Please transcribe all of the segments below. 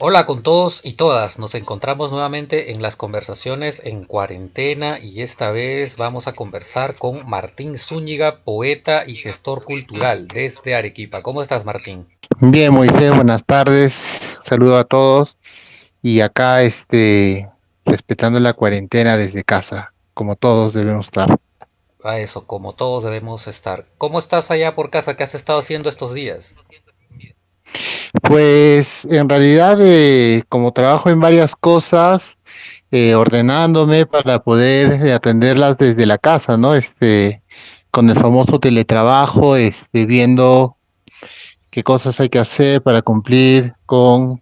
Hola con todos y todas, nos encontramos nuevamente en las conversaciones en cuarentena y esta vez vamos a conversar con Martín Zúñiga, poeta y gestor cultural desde Arequipa. ¿Cómo estás, Martín? Bien, Moisés, buenas tardes. Saludo a todos. Y acá, respetando la cuarentena desde casa, como todos debemos estar. A eso, como todos debemos estar. ¿Cómo estás allá por casa? ¿Qué has estado haciendo estos días? Pues en realidad, como trabajo en varias cosas, ordenándome para poder atenderlas desde la casa, ¿no? Con el famoso teletrabajo, viendo qué cosas hay que hacer para cumplir con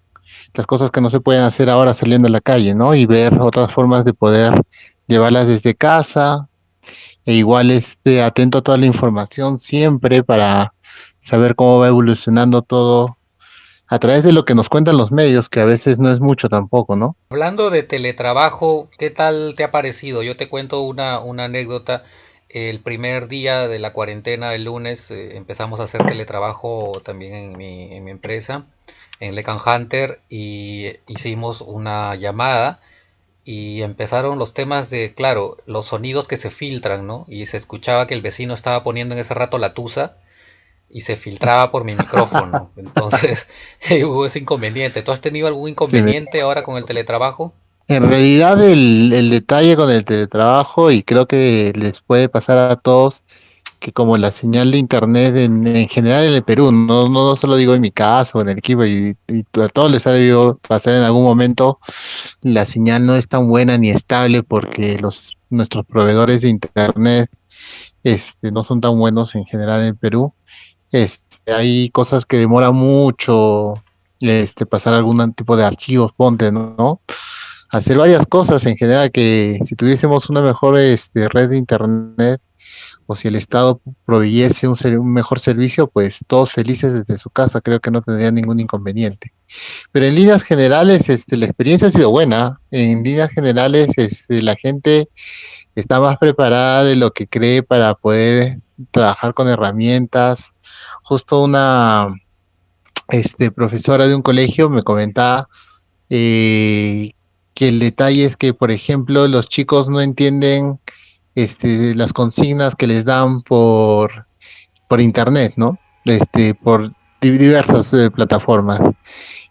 las cosas que no se pueden hacer ahora saliendo a la calle, ¿no? Y ver otras formas de poder llevarlas desde casa, e igual atento a toda la información siempre para saber cómo va evolucionando todo a través de lo que nos cuentan los medios, que a veces no es mucho tampoco, ¿no? Hablando de teletrabajo, ¿qué tal te ha parecido? Yo te cuento una anécdota. El primer día de la cuarentena, el lunes, empezamos a hacer teletrabajo también en mi empresa, en Lecan Hunter, y hicimos una llamada y empezaron los temas de, claro, los sonidos que se filtran, ¿no? Y se escuchaba que el vecino estaba poniendo en ese rato la tusa y se filtraba por mi micrófono. Entonces, hubo ese inconveniente. ¿Tú has tenido algún Sí, inconveniente ahora con el teletrabajo? en realidad el detalle con el teletrabajo, y creo que les puede pasar a todos, que como la señal de internet en general en el Perú, no solo digo en mi caso, en el equipo, y a todos les ha debido pasar en algún momento, la señal no es tan buena ni estable porque nuestros proveedores de internet no son tan buenos en general en Perú. Hay cosas que demoran mucho, pasar algún tipo de archivos, ponte, ¿no? Hacer varias cosas en general que si tuviésemos una mejor red de internet, o si el Estado proveyese un mejor servicio, pues todos felices desde su casa, creo que no tendría ningún inconveniente. Pero en líneas generales, la experiencia ha sido buena. En líneas generales, la gente está más preparada de lo que cree para poder trabajar con herramientas. Justo una profesora de un colegio me comentaba, eh, que el detalle es que, por ejemplo, los chicos no entienden las consignas que les dan por internet, ¿no? Por diversas plataformas.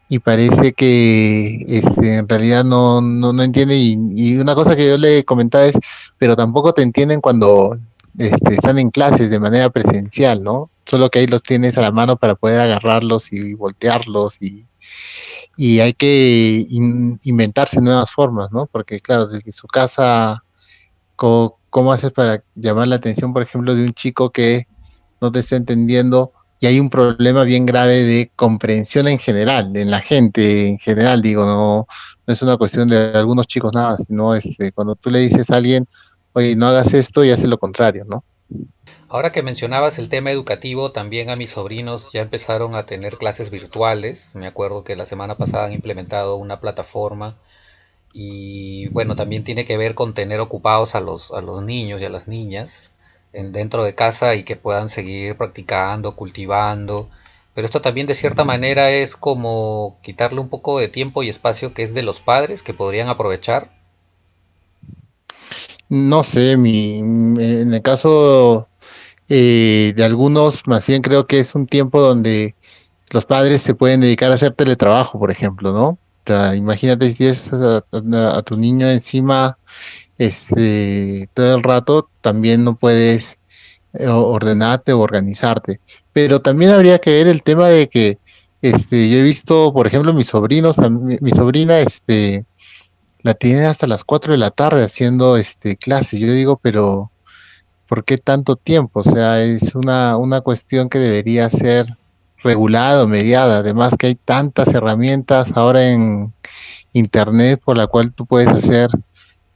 Y parece que en realidad no entiende. Y una cosa que yo le comentaba es, pero tampoco te entienden cuando están en clases de manera presencial, ¿no? Solo que ahí los tienes a la mano para poder agarrarlos y voltearlos, y hay que inventarse nuevas formas, ¿no? Porque claro, desde su casa, ¿cómo haces para llamar la atención, por ejemplo, de un chico que no te está entendiendo? Y hay un problema bien grave de comprensión en general, en la gente en general, digo, no es una cuestión de algunos chicos nada, sino cuando tú le dices a alguien, oye, no hagas esto, y hace lo contrario, ¿no? Ahora que mencionabas el tema educativo, también a mis sobrinos ya empezaron a tener clases virtuales. Me acuerdo que la semana pasada han implementado una plataforma y bueno, también tiene que ver con tener ocupados a los niños y a las niñas dentro de casa y que puedan seguir practicando, cultivando. Pero esto también de cierta manera es como quitarle un poco de tiempo y espacio que es de los padres que podrían aprovechar. No sé, en el caso de algunos, más bien creo que es un tiempo donde los padres se pueden dedicar a hacer teletrabajo, por ejemplo, ¿no? O sea, imagínate si tienes a tu niño encima todo el rato, también no puedes ordenarte o organizarte. Pero también habría que ver el tema de que yo he visto, por ejemplo, mis sobrinos, mi sobrina, la tiene hasta las 4 de la tarde haciendo clases. Yo digo, pero ¿por qué tanto tiempo? O sea, es una cuestión que debería ser regulada o mediada. Además que hay tantas herramientas ahora en internet por la cual tú puedes hacer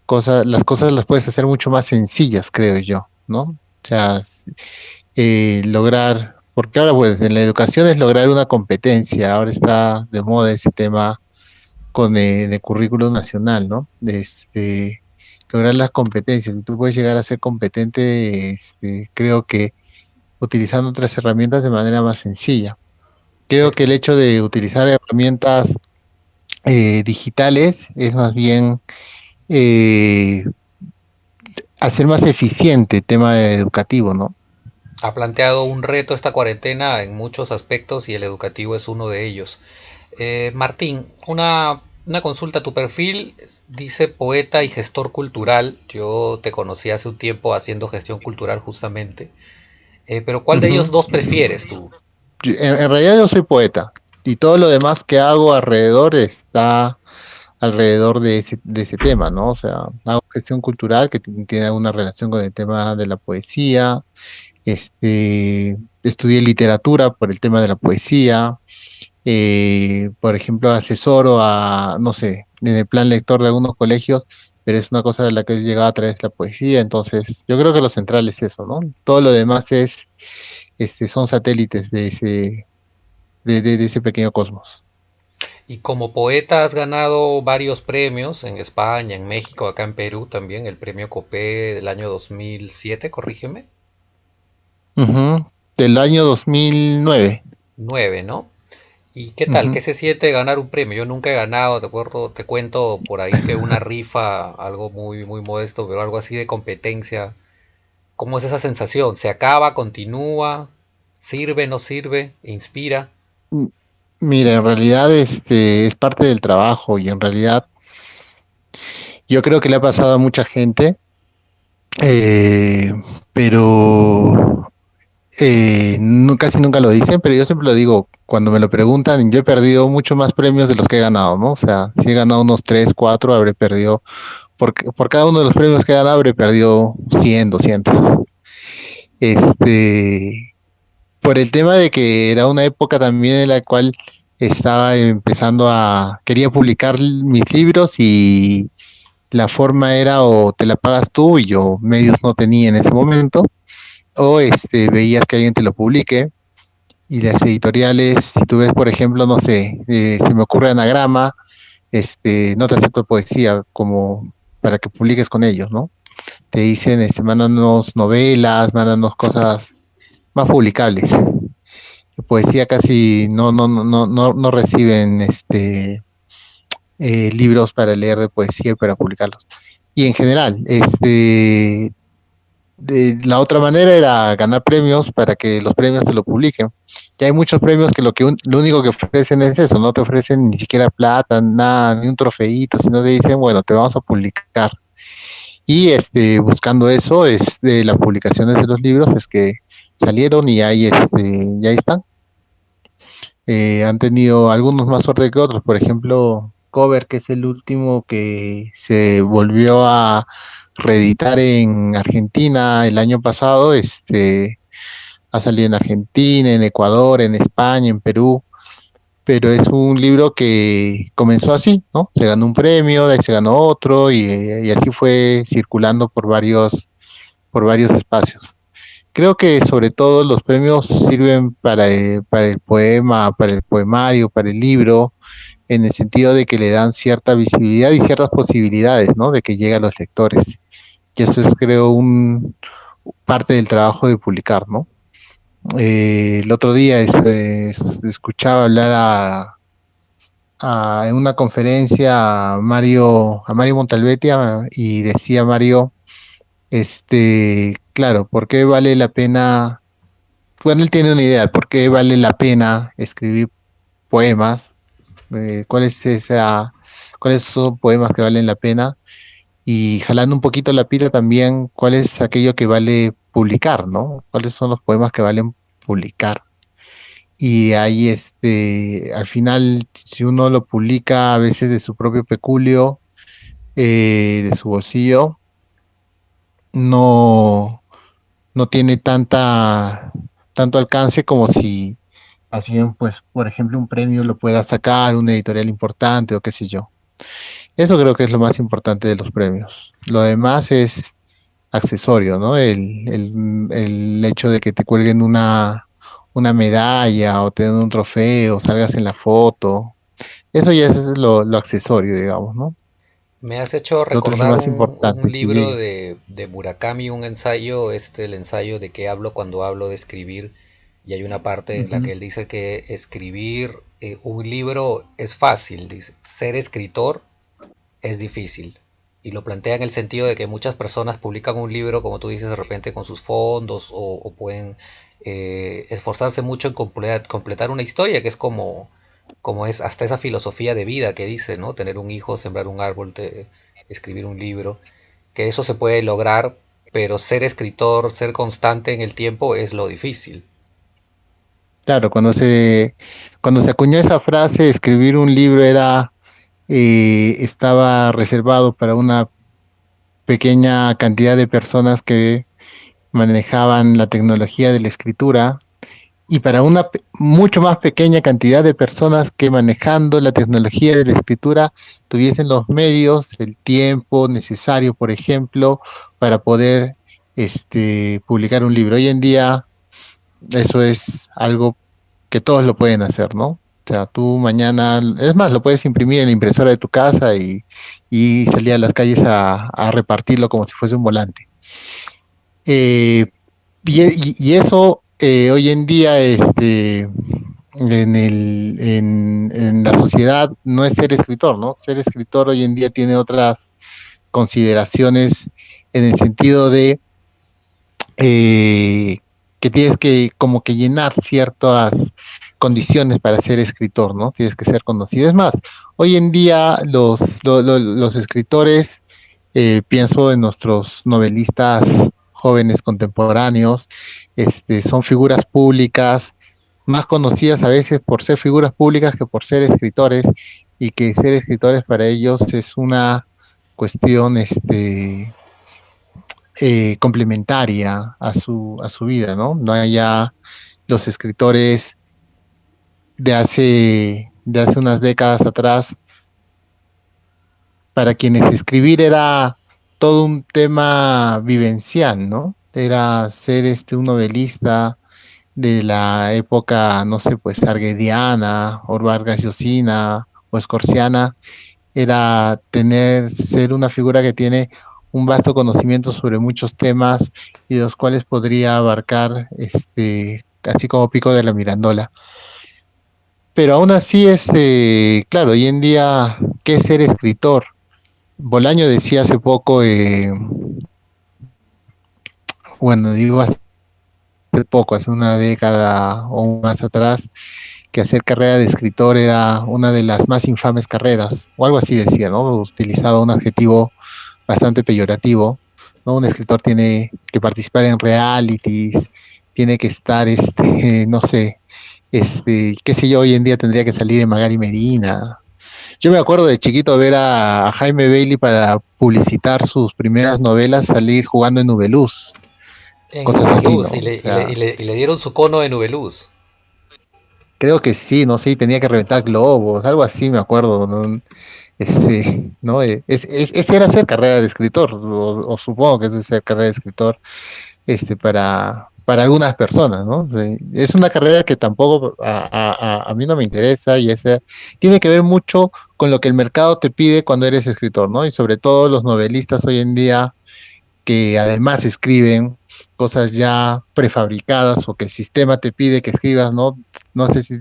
cosas, las cosas las puedes hacer mucho más sencillas, creo yo, ¿no? O sea, lograr, porque ahora pues en la educación es lograr una competencia, ahora está de moda ese tema con el currículum nacional, ¿no? Lograr las competencias. Si tú puedes llegar a ser competente, creo que utilizando otras herramientas de manera más sencilla. Creo que el hecho de utilizar herramientas digitales, es más bien eh, hacer más eficiente el tema educativo, ¿no? Ha planteado un reto esta cuarentena en muchos aspectos y el educativo es uno de ellos. Martín, una consulta a tu perfil, dice poeta y gestor cultural. Yo te conocí hace un tiempo haciendo gestión cultural justamente. Pero ¿cuál de ellos Ujú. dos prefieres tú? En realidad yo soy poeta y todo lo demás que hago alrededor está alrededor de ese tema, ¿no? O sea, hago gestión cultural que tiene alguna relación con el tema de la poesía, estudié literatura por el tema de la poesía, por ejemplo, asesoro a, no sé, en el plan lector de algunos colegios, pero es una cosa de la que he llegado a través de la poesía, entonces yo creo que lo central es eso, ¿no? Todo lo demás son satélites de ese pequeño cosmos. Y como poeta has ganado varios premios en España, en México, acá en Perú también, el premio Copé del año 2007, corrígeme, Ujú. Del año 2009. 9, ¿no? ¿Y qué tal? ¿Qué Ujú. se siente ganar un premio? Yo nunca he ganado, te acuerdo, te cuento por ahí que una rifa, algo muy, muy modesto, pero algo así de competencia. ¿Cómo es esa sensación? ¿Se acaba, continúa, sirve, no sirve, inspira? M- Mira, en realidad es parte del trabajo y en realidad yo creo que le ha pasado a mucha gente, eh, pero casi nunca lo dicen, pero yo siempre lo digo, cuando me lo preguntan, yo he perdido mucho más premios de los que he ganado, ¿no? O sea, si he ganado unos 3 4 habré perdido, por cada uno de los premios que he ganado, habré perdido 100 200. Este, por el tema de que era una época también en la cual estaba empezando quería publicar mis libros y la forma era o te la pagas tú y yo medios no tenía en ese momento, o veías que alguien te lo publique. Y las editoriales, si tú ves, por ejemplo, no sé, se me ocurre Anagrama, no te acepto poesía como para que publiques con ellos, ¿no? Te dicen, mándanos novelas, mándanos cosas más publicables. Poesía casi no reciben libros para leer de poesía y para publicarlos. Y en general, la otra manera era ganar premios para que los premios te lo publiquen. Ya hay muchos premios que lo único que ofrecen es eso, no te ofrecen ni siquiera plata, nada, ni un trofeito, sino te dicen, bueno, te vamos a publicar. Y buscando eso, es de las publicaciones de los libros, es que salieron y ya están. Han tenido algunos más suerte que otros, por ejemplo, Cover, que es el último que se volvió a reeditar en Argentina el año pasado, ha salido en Argentina, en Ecuador, en España, en Perú, pero es un libro que comenzó así, ¿no? Se ganó un premio, de ahí se ganó otro y así fue circulando por varios espacios. Creo que sobre todo los premios sirven para el poema, para el poemario, para el libro, en el sentido de que le dan cierta visibilidad y ciertas posibilidades, ¿no? De que llegue a los lectores. Y eso es, creo, parte del trabajo de publicar, ¿no? El otro día escuchaba hablar en una conferencia a Mario Montalbetti y decía Mario, claro, ¿por qué vale la pena? Bueno, él tiene una idea de por qué vale la pena escribir poemas, cuál es cuáles son poemas que valen la pena y jalando un poquito la pila también, cuál es aquello que vale publicar, ¿no? ¿Cuáles son los poemas que valen publicar? Y ahí, al final, si uno lo publica a veces de su propio peculio, de su bolsillo, no, no tiene tanto alcance como si, más bien, pues, por ejemplo, un premio lo pueda sacar una editorial importante o qué sé yo. Eso creo que es lo más importante de los premios. Lo demás es accesorio, ¿no? El hecho de que te cuelguen una medalla o te den un trofeo, salgas en la foto. Eso ya es lo accesorio, digamos, ¿no? Me has hecho Lo otro es lo recordar más un importante, que libro llegue. de Murakami, un ensayo, el ensayo de que hablo cuando hablo de escribir. Y hay una parte en la Ujú. que él dice que escribir un libro es fácil, dice, ser escritor es difícil. Y lo plantea en el sentido de que muchas personas publican un libro, como tú dices, de repente con sus fondos o pueden esforzarse mucho en completar una historia, que es como es hasta esa filosofía de vida que dice, ¿no? Tener un hijo, sembrar un árbol, escribir un libro, que eso se puede lograr, pero ser escritor, ser constante en el tiempo es lo difícil. Claro, cuando se acuñó esa frase, escribir un libro estaba reservado para una pequeña cantidad de personas que manejaban la tecnología de la escritura y para una mucho más pequeña cantidad de personas que manejando la tecnología de la escritura tuviesen los medios, el tiempo necesario, por ejemplo, para poder publicar un libro. Hoy en día eso es algo que todos lo pueden hacer, ¿no? O sea, tú mañana, es más, lo puedes imprimir en la impresora de tu casa y salir a las calles a repartirlo como si fuese un volante. Eh, y eso hoy en día en la sociedad no es ser escritor, ¿no? Ser escritor hoy en día tiene otras consideraciones en el sentido de eh, que tienes que como que llenar ciertas condiciones para ser escritor, ¿no? Tienes que ser conocido. Es más, hoy en día los escritores, pienso en nuestros novelistas jóvenes contemporáneos, son figuras públicas, más conocidas a veces por ser figuras públicas que por ser escritores, y que ser escritores para ellos es una cuestión, complementaria a su vida, ¿no? No hay ya los escritores de hace unas décadas atrás, para quienes escribir era todo un tema vivencial, ¿no? Era ser un novelista de la época, no sé, pues arguediana, o Vargas Llosina, o Escorciana, era ser una figura que tiene un vasto conocimiento sobre muchos temas y de los cuales podría abarcar, así como Pico de la Mirandola. Pero aún así, claro, hoy en día, ¿qué es ser escritor? Bolaño decía hace poco, bueno, digo hace poco, hace una década o más atrás, que hacer carrera de escritor era una de las más infames carreras, o algo así decía, ¿no? Utilizaba un adjetivo bastante peyorativo, ¿no? Un escritor tiene que participar en realities, tiene que estar, no sé, qué sé yo, hoy en día tendría que salir de Magali Medina. Yo me acuerdo de chiquito ver a Jaime Bailey para publicitar sus primeras novelas, salir jugando en Nubeluz, En cosas así, Nubeluz, ¿no? O sea, y le dieron su cono de Nubeluz. creo que sí, no sé, tenía que reventar globos, algo así me acuerdo, ¿no? ¿No? Ese era ser carrera de escritor, o supongo que es ser carrera de escritor, para algunas personas, ¿no? Es una carrera que tampoco a mí no me interesa, y tiene que ver mucho con lo que el mercado te pide cuando eres escritor, ¿no? Y sobre todo los novelistas hoy en día, que además escriben cosas ya prefabricadas o que el sistema te pide que escribas, ¿no? No sé si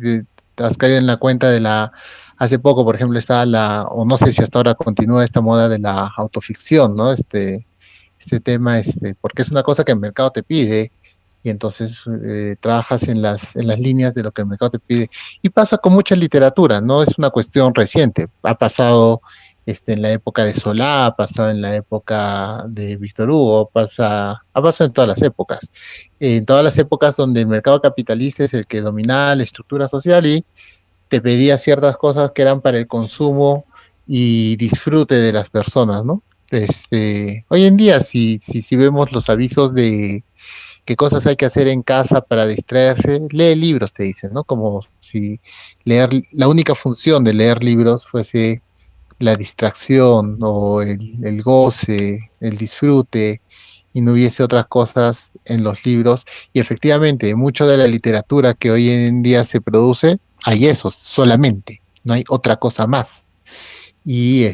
te has caído en la cuenta hace poco, por ejemplo, estaba o no sé si hasta ahora continúa esta moda de la autoficción, ¿no? Este tema, porque es una cosa que el mercado te pide, y entonces trabajas en las líneas de lo que el mercado te pide. Y pasa con mucha literatura, no es una cuestión reciente, ha pasado en la época de Solá, ha pasado en la época de Víctor Hugo, ha pasado en todas las épocas. En todas las épocas donde el mercado capitalista es el que dominaba la estructura social y te pedía ciertas cosas que eran para el consumo y disfrute de las personas, ¿no? Hoy en día, si vemos los avisos de qué cosas hay que hacer en casa para distraerse, lee libros, te dicen, ¿no? Como si la única función de leer libros fuese la distracción o el goce, el disfrute, y no hubiese otras cosas en los libros. Y efectivamente, mucho de la literatura que hoy en día se produce, hay eso solamente, no hay otra cosa más. Y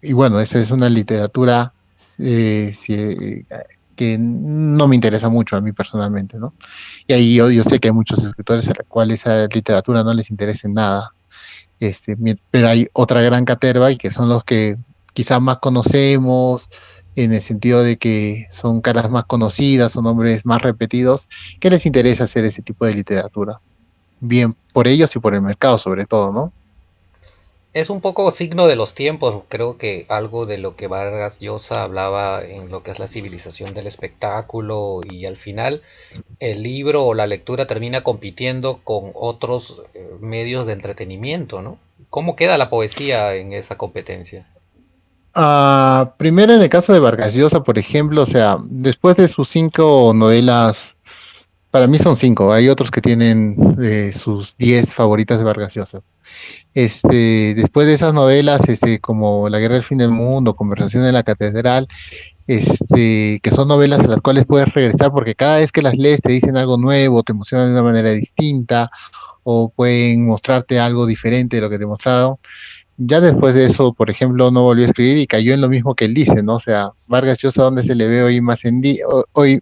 y bueno, esa es una literatura, que no me interesa mucho a mí personalmente, ¿no? Y ahí yo sé que hay muchos escritores a los cuales esa literatura no les interesa en nada, pero hay otra gran caterva y que son los que quizás más conocemos, en el sentido de que son caras más conocidas, son nombres más repetidos, que les interesa hacer ese tipo de literatura. Bien por ellos y por el mercado sobre todo, ¿no? Es un poco signo de los tiempos, creo que algo de lo que Vargas Llosa hablaba en lo que es la civilización del espectáculo y al final el libro o la lectura termina compitiendo con otros medios de entretenimiento, ¿no? ¿Cómo queda la poesía en esa competencia? Primero en el caso de Vargas Llosa, por ejemplo, o sea, después de sus 5 novelas, para mí son 5, hay otros que tienen sus 10 favoritas de Vargas Llosa. Después de esas novelas, como La Guerra del Fin del Mundo, Conversación en la Catedral, que son novelas a las cuales puedes regresar porque cada vez que las lees te dicen algo nuevo, te emocionan de una manera distinta o pueden mostrarte algo diferente de lo que te mostraron. Ya después de eso, por ejemplo, no volvió a escribir y cayó en lo mismo que él dice, ¿no? O sea, Vargas Llosa, ¿dónde se le ve hoy más en día? Hoy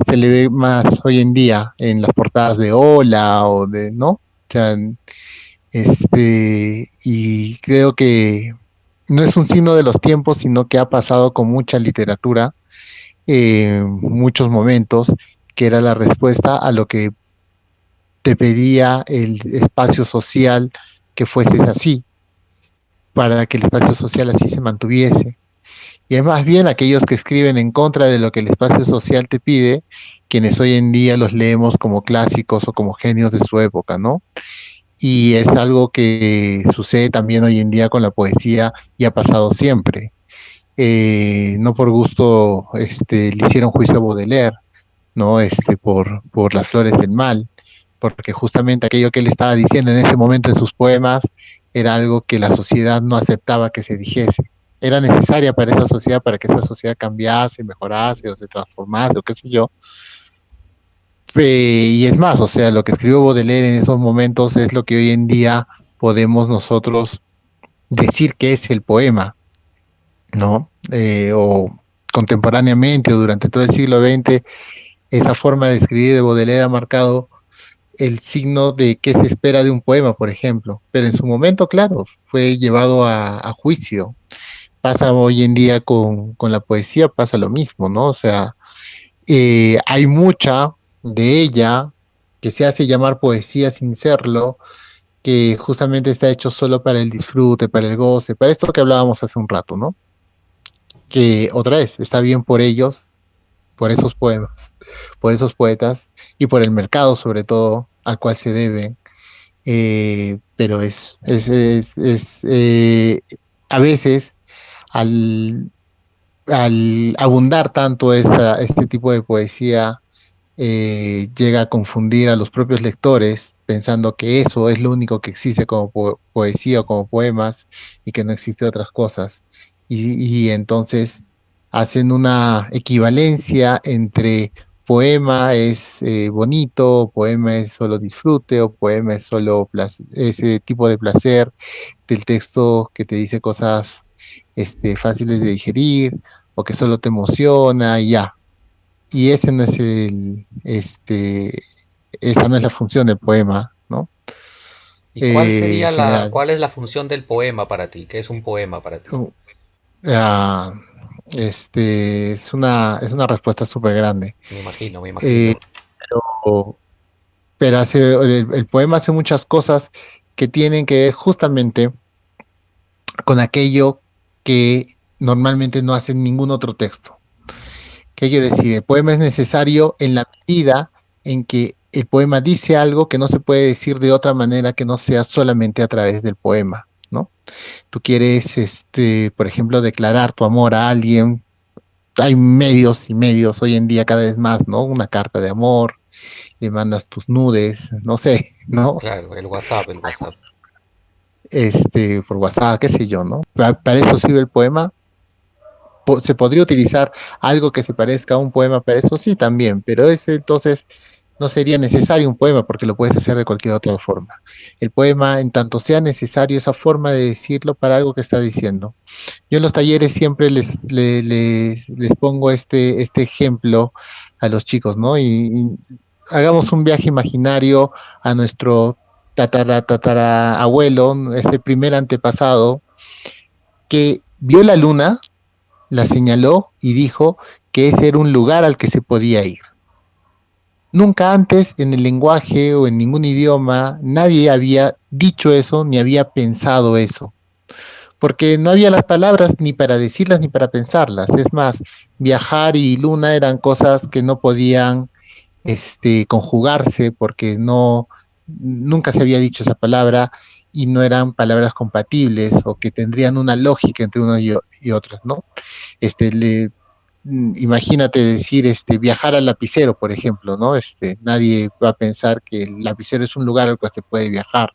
se le ve más hoy en día en las portadas de Hola o de, ¿no? O sea, y creo que no es un signo de los tiempos, sino que ha pasado con mucha literatura, muchos momentos, que era la respuesta a lo que te pedía el espacio social que fueses así, para que el espacio social así se mantuviese. Y es más bien aquellos que escriben en contra de lo que el espacio social te pide, quienes hoy en día los leemos como clásicos o como genios de su época, ¿no? Y es algo que sucede también hoy en día con la poesía y ha pasado siempre. No por gusto le hicieron juicio a Baudelaire, ¿no? Por las flores del mal, porque justamente aquello que él estaba diciendo en ese momento en sus poemas era algo que la sociedad no aceptaba que se dijese. Era necesaria para esa sociedad, para que esa sociedad cambiase, mejorase o se transformase o qué sé yo. Y es más, o sea, lo que escribió Baudelaire en esos momentos es lo que hoy en día podemos nosotros decir que es el poema, ¿no? O contemporáneamente o durante todo el siglo XX, esa forma de escribir de Baudelaire ha marcado el signo de qué se espera de un poema, por ejemplo. Pero en su momento, claro, fue llevado a juicio. Pasa hoy en día con la poesía, pasa lo mismo, ¿no? O sea, hay mucha de ella que se hace llamar poesía sin serlo, que justamente está hecho solo para el disfrute, para el goce, para esto que hablábamos hace un rato, ¿no? Que otra vez está bien por ellos, por esos poemas, por esos poetas y por el mercado sobre todo al cual se deben, pero a veces al, al abundar tanto este tipo de poesía, llega a confundir a los propios lectores pensando que eso es lo único que existe como poesía o como poemas y que no existe otras cosas. Y entonces hacen una equivalencia entre poema es bonito, poema es solo disfrute o poema es solo ese tipo de placer del texto que te dice cosas fáciles de digerir o que solo te emociona y ya. Y ese no es esa no es la función del poema, ¿no? ¿Y cuál sería General. cuál es la función del poema para ti? ¿Qué es un poema para ti? Uh, ah, es una respuesta súper grande. Me imagino, me Eh, imagino. pero el poema hace muchas cosas que tienen que ver justamente con aquello que normalmente no hace ningún otro texto. ¿Qué quiero decir? El poema es necesario en la medida en que el poema dice algo que no se puede decir de otra manera que no sea solamente a través del poema, ¿no? Tú quieres, por ejemplo, declarar tu amor a alguien. Hay medios y medios hoy en día cada vez más, ¿no? Una carta de amor, le mandas tus nudes, no sé, ¿no? Claro, el WhatsApp, el WhatsApp. Por WhatsApp, qué sé yo, ¿no? Para eso sirve el poema. ¿Se podría utilizar algo que se parezca a un poema para eso? Sí, también, pero ese entonces no sería necesario un poema porque lo puedes hacer de cualquier otra forma. El poema, en tanto sea necesario esa forma de decirlo para algo que está diciendo. Yo en los talleres siempre les pongo este ejemplo a los chicos, ¿no? Y hagamos un viaje imaginario a nuestro tatara abuelo, ese primer antepasado, que vio la luna, la señaló y dijo que ese era un lugar al que se podía ir. Nunca antes en el lenguaje o en ningún idioma nadie había dicho eso ni había pensado eso, porque no había las palabras ni para decirlas ni para pensarlas. Es más, viajar y luna eran cosas que no podían conjugarse porque nunca se había dicho esa palabra y no eran palabras compatibles o que tendrían una lógica entre uno y otros, ¿no? Este, le, Imagínate decir viajar al lapicero, por ejemplo, ¿no? Nadie va a pensar que el lapicero es un lugar al cual se puede viajar.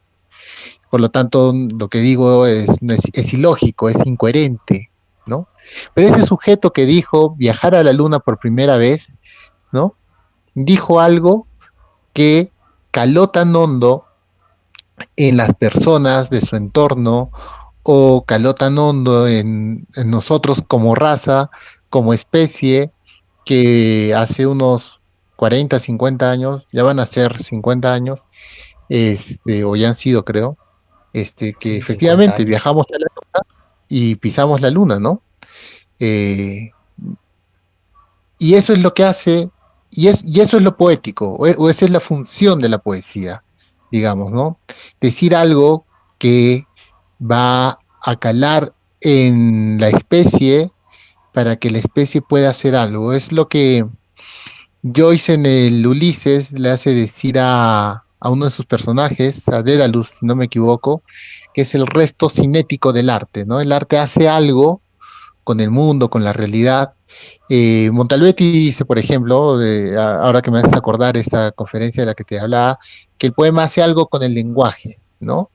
Por lo tanto, lo que digo no es ilógico, es incoherente, ¿no? Pero ese sujeto que dijo viajar a la luna por primera vez, ¿no? Dijo algo que caló tan hondo en las personas de su entorno o caló tan hondo en nosotros como raza, como especie, que hace unos 40, 50 años, ya van a ser 50 años, o ya han sido, creo, que Sí, 50 efectivamente años. viajamos a la luna y pisamos la luna, ¿no? Eh, y eso es lo que hace, y eso es lo poético, o esa es la función de la poesía, digamos, ¿no? Decir algo que va a calar en la especie para que la especie pueda hacer algo. Es lo que Joyce en el Ulises le hace decir a uno de sus personajes, a Dédalus, si no me equivoco, que es el resto cinético del arte, ¿no? El arte hace algo con el mundo, con la realidad. Montalbetti dice, por ejemplo, ahora que me haces acordar esta conferencia de la que te hablaba, que el poema hace algo con el lenguaje, ¿no?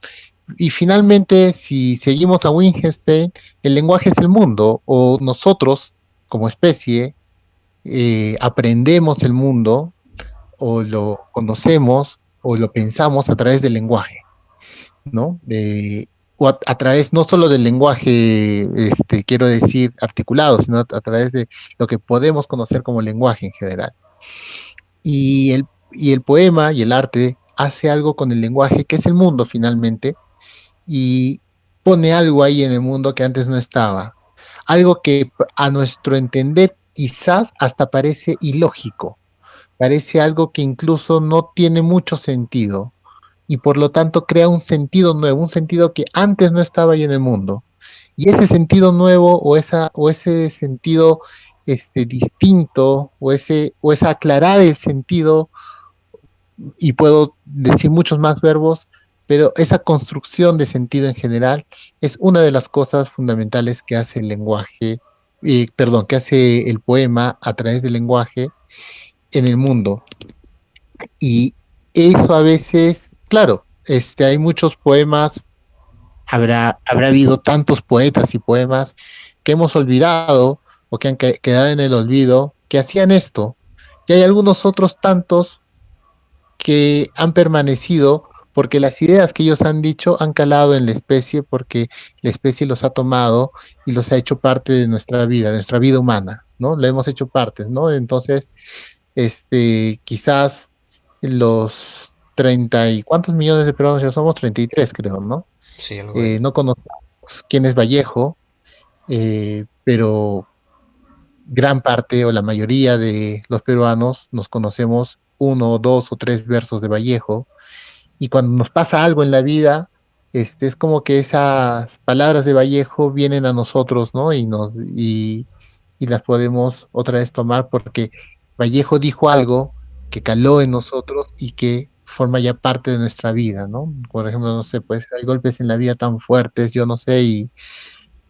Y finalmente, si seguimos a Wittgenstein, el lenguaje es el mundo, o nosotros, como especie, aprendemos el mundo, o lo conocemos, o lo pensamos a través del lenguaje, ¿no? O a través no solo del lenguaje, quiero decir, articulado, sino a través de lo que podemos conocer como lenguaje en general. Y el poema y el arte hace algo con el lenguaje, que es el mundo finalmente, y pone algo ahí en el mundo que antes no estaba. Algo que a nuestro entender quizás hasta parece ilógico, parece algo que incluso no tiene mucho sentido y por lo tanto crea un sentido nuevo, un sentido que antes no estaba ahí en el mundo. Y ese sentido nuevo o ese sentido distinto o ese aclarar el sentido, y puedo decir muchos más verbos, pero esa construcción de sentido en general es una de las cosas fundamentales que hace el lenguaje, perdón, que hace el poema a través del lenguaje en el mundo. Y eso a veces, claro, hay muchos poemas, habrá habido tantos poetas y poemas que hemos olvidado o que han quedado en el olvido, que hacían esto. Y hay algunos otros tantos que han permanecido porque las ideas que ellos han dicho han calado en la especie, porque la especie los ha tomado y los ha hecho parte de nuestra vida humana, ¿no? Lo hemos hecho partes, ¿no? Entonces, quizás los 30 y cuántos millones de peruanos ya somos, 33 creo, ¿no? Sí, algo de eso. No conocemos quién es Vallejo, pero gran parte o la mayoría de los peruanos nos conocemos uno, dos o tres versos de Vallejo, y cuando nos pasa algo en la vida, es como que esas palabras de Vallejo vienen a nosotros, ¿no? Y las podemos otra vez tomar porque Vallejo dijo algo que caló en nosotros y que forma ya parte de nuestra vida, ¿no? Por ejemplo, no sé, pues hay golpes en la vida tan fuertes, yo no sé, y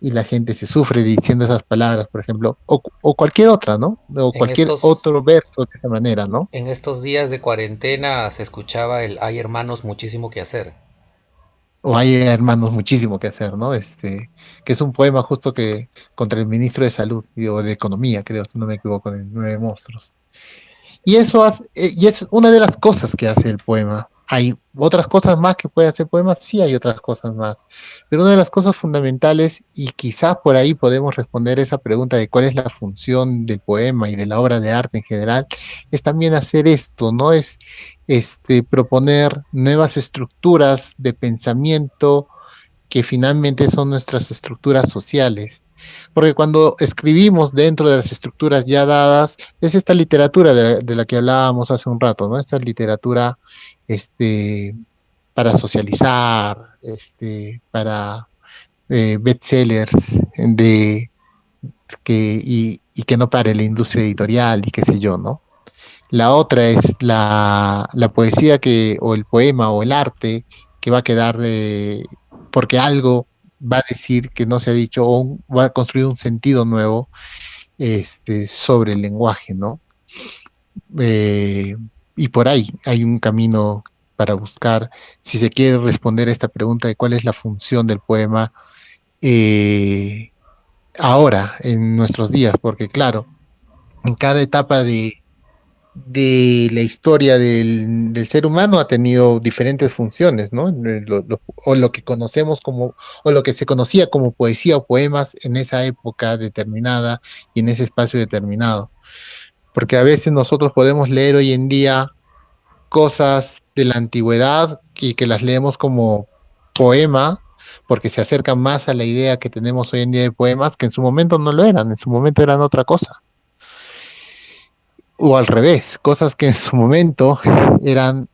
la gente se sufre diciendo esas palabras, por ejemplo, o cualquier otra, ¿no? O En cualquier estos, otro verso de esa manera, ¿no? en estos días de cuarentena se escuchaba el hay hermanos muchísimo que hacer. O hay hermanos muchísimo que hacer, ¿no? Que es un poema justo que contra el ministro de Salud, o de Economía, creo, si no me equivoco, de Nueve Monstruos. Y es una de las cosas que hace el poema. Hay otras cosas más que puede hacer el poema, sí hay otras cosas más. Pero una de las cosas fundamentales, y quizás por ahí podemos responder esa pregunta de cuál es la función del poema y de la obra de arte en general, es también hacer esto, ¿no? Es proponer nuevas estructuras de pensamiento que finalmente son nuestras estructuras sociales. Porque cuando escribimos dentro de las estructuras ya dadas, es esta literatura de la que hablábamos hace un rato, ¿no? Esta literatura este, para socializar, para bestsellers y que no pare la industria editorial y qué sé yo, ¿no? La otra es la poesía o el poema o el arte que va a quedar porque algo va a decir que no se ha dicho o va a construir un sentido nuevo sobre el lenguaje, ¿no? Eh, y por ahí hay un camino para buscar, si se quiere responder a esta pregunta de cuál es la función del poema eh, ahora, en nuestros días, porque claro, en cada etapa de la historia del ser humano ha tenido diferentes funciones, ¿no? O lo que conocemos como, o lo que se conocía como poesía o poemas en esa época determinada y en ese espacio determinado. Porque a veces nosotros podemos leer hoy en día cosas de la antigüedad y que las leemos como poema, porque se acercan más a la idea que tenemos hoy en día de poemas, que en su momento no lo eran, en su momento eran otra cosa. O al revés, cosas que en su momento eran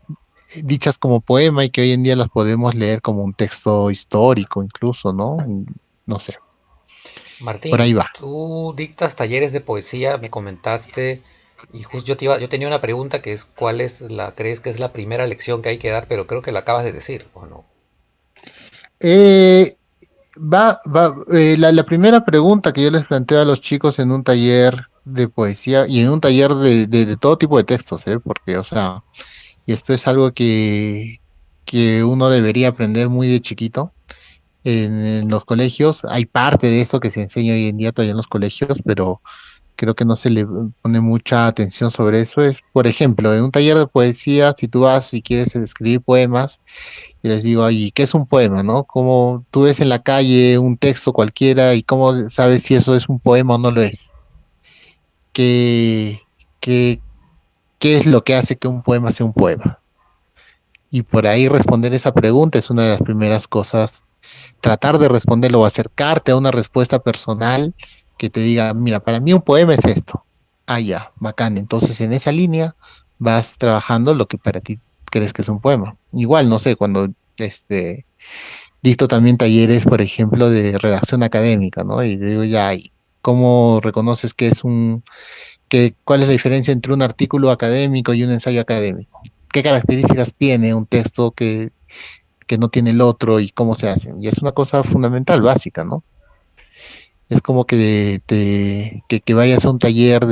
dichas como poema y que hoy en día las podemos leer como un texto histórico incluso, ¿no? No sé, por Martín, ahí va. tú dictas talleres de poesía, me comentaste, y justo yo tenía una pregunta que es crees que es la primera lección que hay que dar, pero creo que la acabas de decir, ¿o no? Eh, la primera pregunta que yo les planteo a los chicos en un taller de poesía y en un taller de todo tipo de textos, ¿eh? Porque, o sea, y esto es algo que uno debería aprender muy de chiquito en los colegios. Hay parte de esto que se enseña hoy en día todavía en los colegios, pero creo que no se le pone mucha atención sobre eso. Es, por ejemplo, en un taller de poesía, si tú vas y quieres escribir poemas, y les digo, ¿y qué es un poema, no? Como tú ves en la calle un texto cualquiera y cómo sabes si eso es un poema o no lo es. ¿Qué, qué, qué es lo que hace que un poema sea un poema? Y por ahí responder esa pregunta es una de las primeras cosas. Tratar de responderlo o acercarte a una respuesta personal que te diga, mira, para mí un poema es esto. Ah, ya, bacán. Entonces en esa línea vas trabajando lo que para ti crees que es un poema. Igual, no sé, cuando dicto también talleres, por ejemplo, de redacción académica, ¿no? Y digo, ya, ¿y cómo reconoces cuál es la diferencia entre un artículo académico y un ensayo académico? ¿Qué características tiene un texto que no tiene el otro y cómo se hacen? Y es una cosa fundamental, básica, ¿no? Es como que vayas a un taller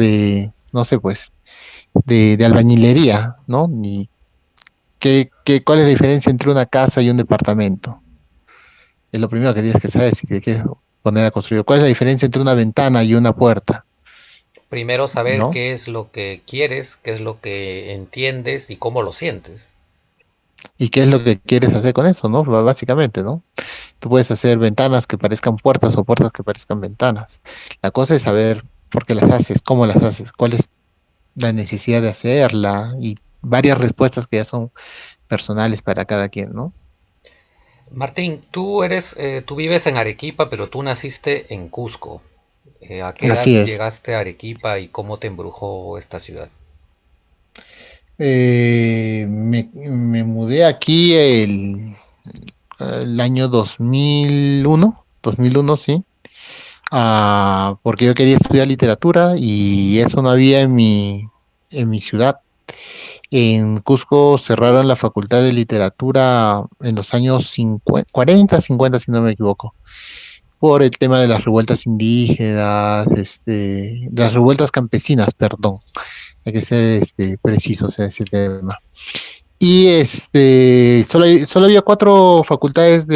no sé, pues, de albañilería, ¿no? Y ¿cuál es la diferencia entre una casa y un departamento? Es lo primero que tienes que saber si te quieres poner a construir. ¿Cuál es la diferencia entre una ventana y una puerta? Primero saber ¿No? qué es lo que quieres, qué es lo que entiendes y cómo lo sientes. ¿Y qué es lo que quieres hacer con eso, no? Básicamente, ¿no? Tú puedes hacer ventanas que parezcan puertas o puertas que parezcan ventanas. La cosa es saber por qué las haces, cómo las haces, cuál es la necesidad de hacerla y varias respuestas que ya son personales para cada quien, ¿no? Martín, tú vives en Arequipa, pero tú naciste en Cusco. ¿A qué edad Así es. llegaste a Arequipa y cómo te embrujó esta ciudad? Me mudé aquí el año 2001, sí, porque yo quería estudiar literatura y eso no había en mi ciudad. En Cusco cerraron la Facultad de Literatura en los años 50, 40, 50, si no me equivoco, por el tema de las revueltas indígenas, de las revueltas campesinas, perdón, hay que ser precisos en ese tema. Y solo había cuatro facultades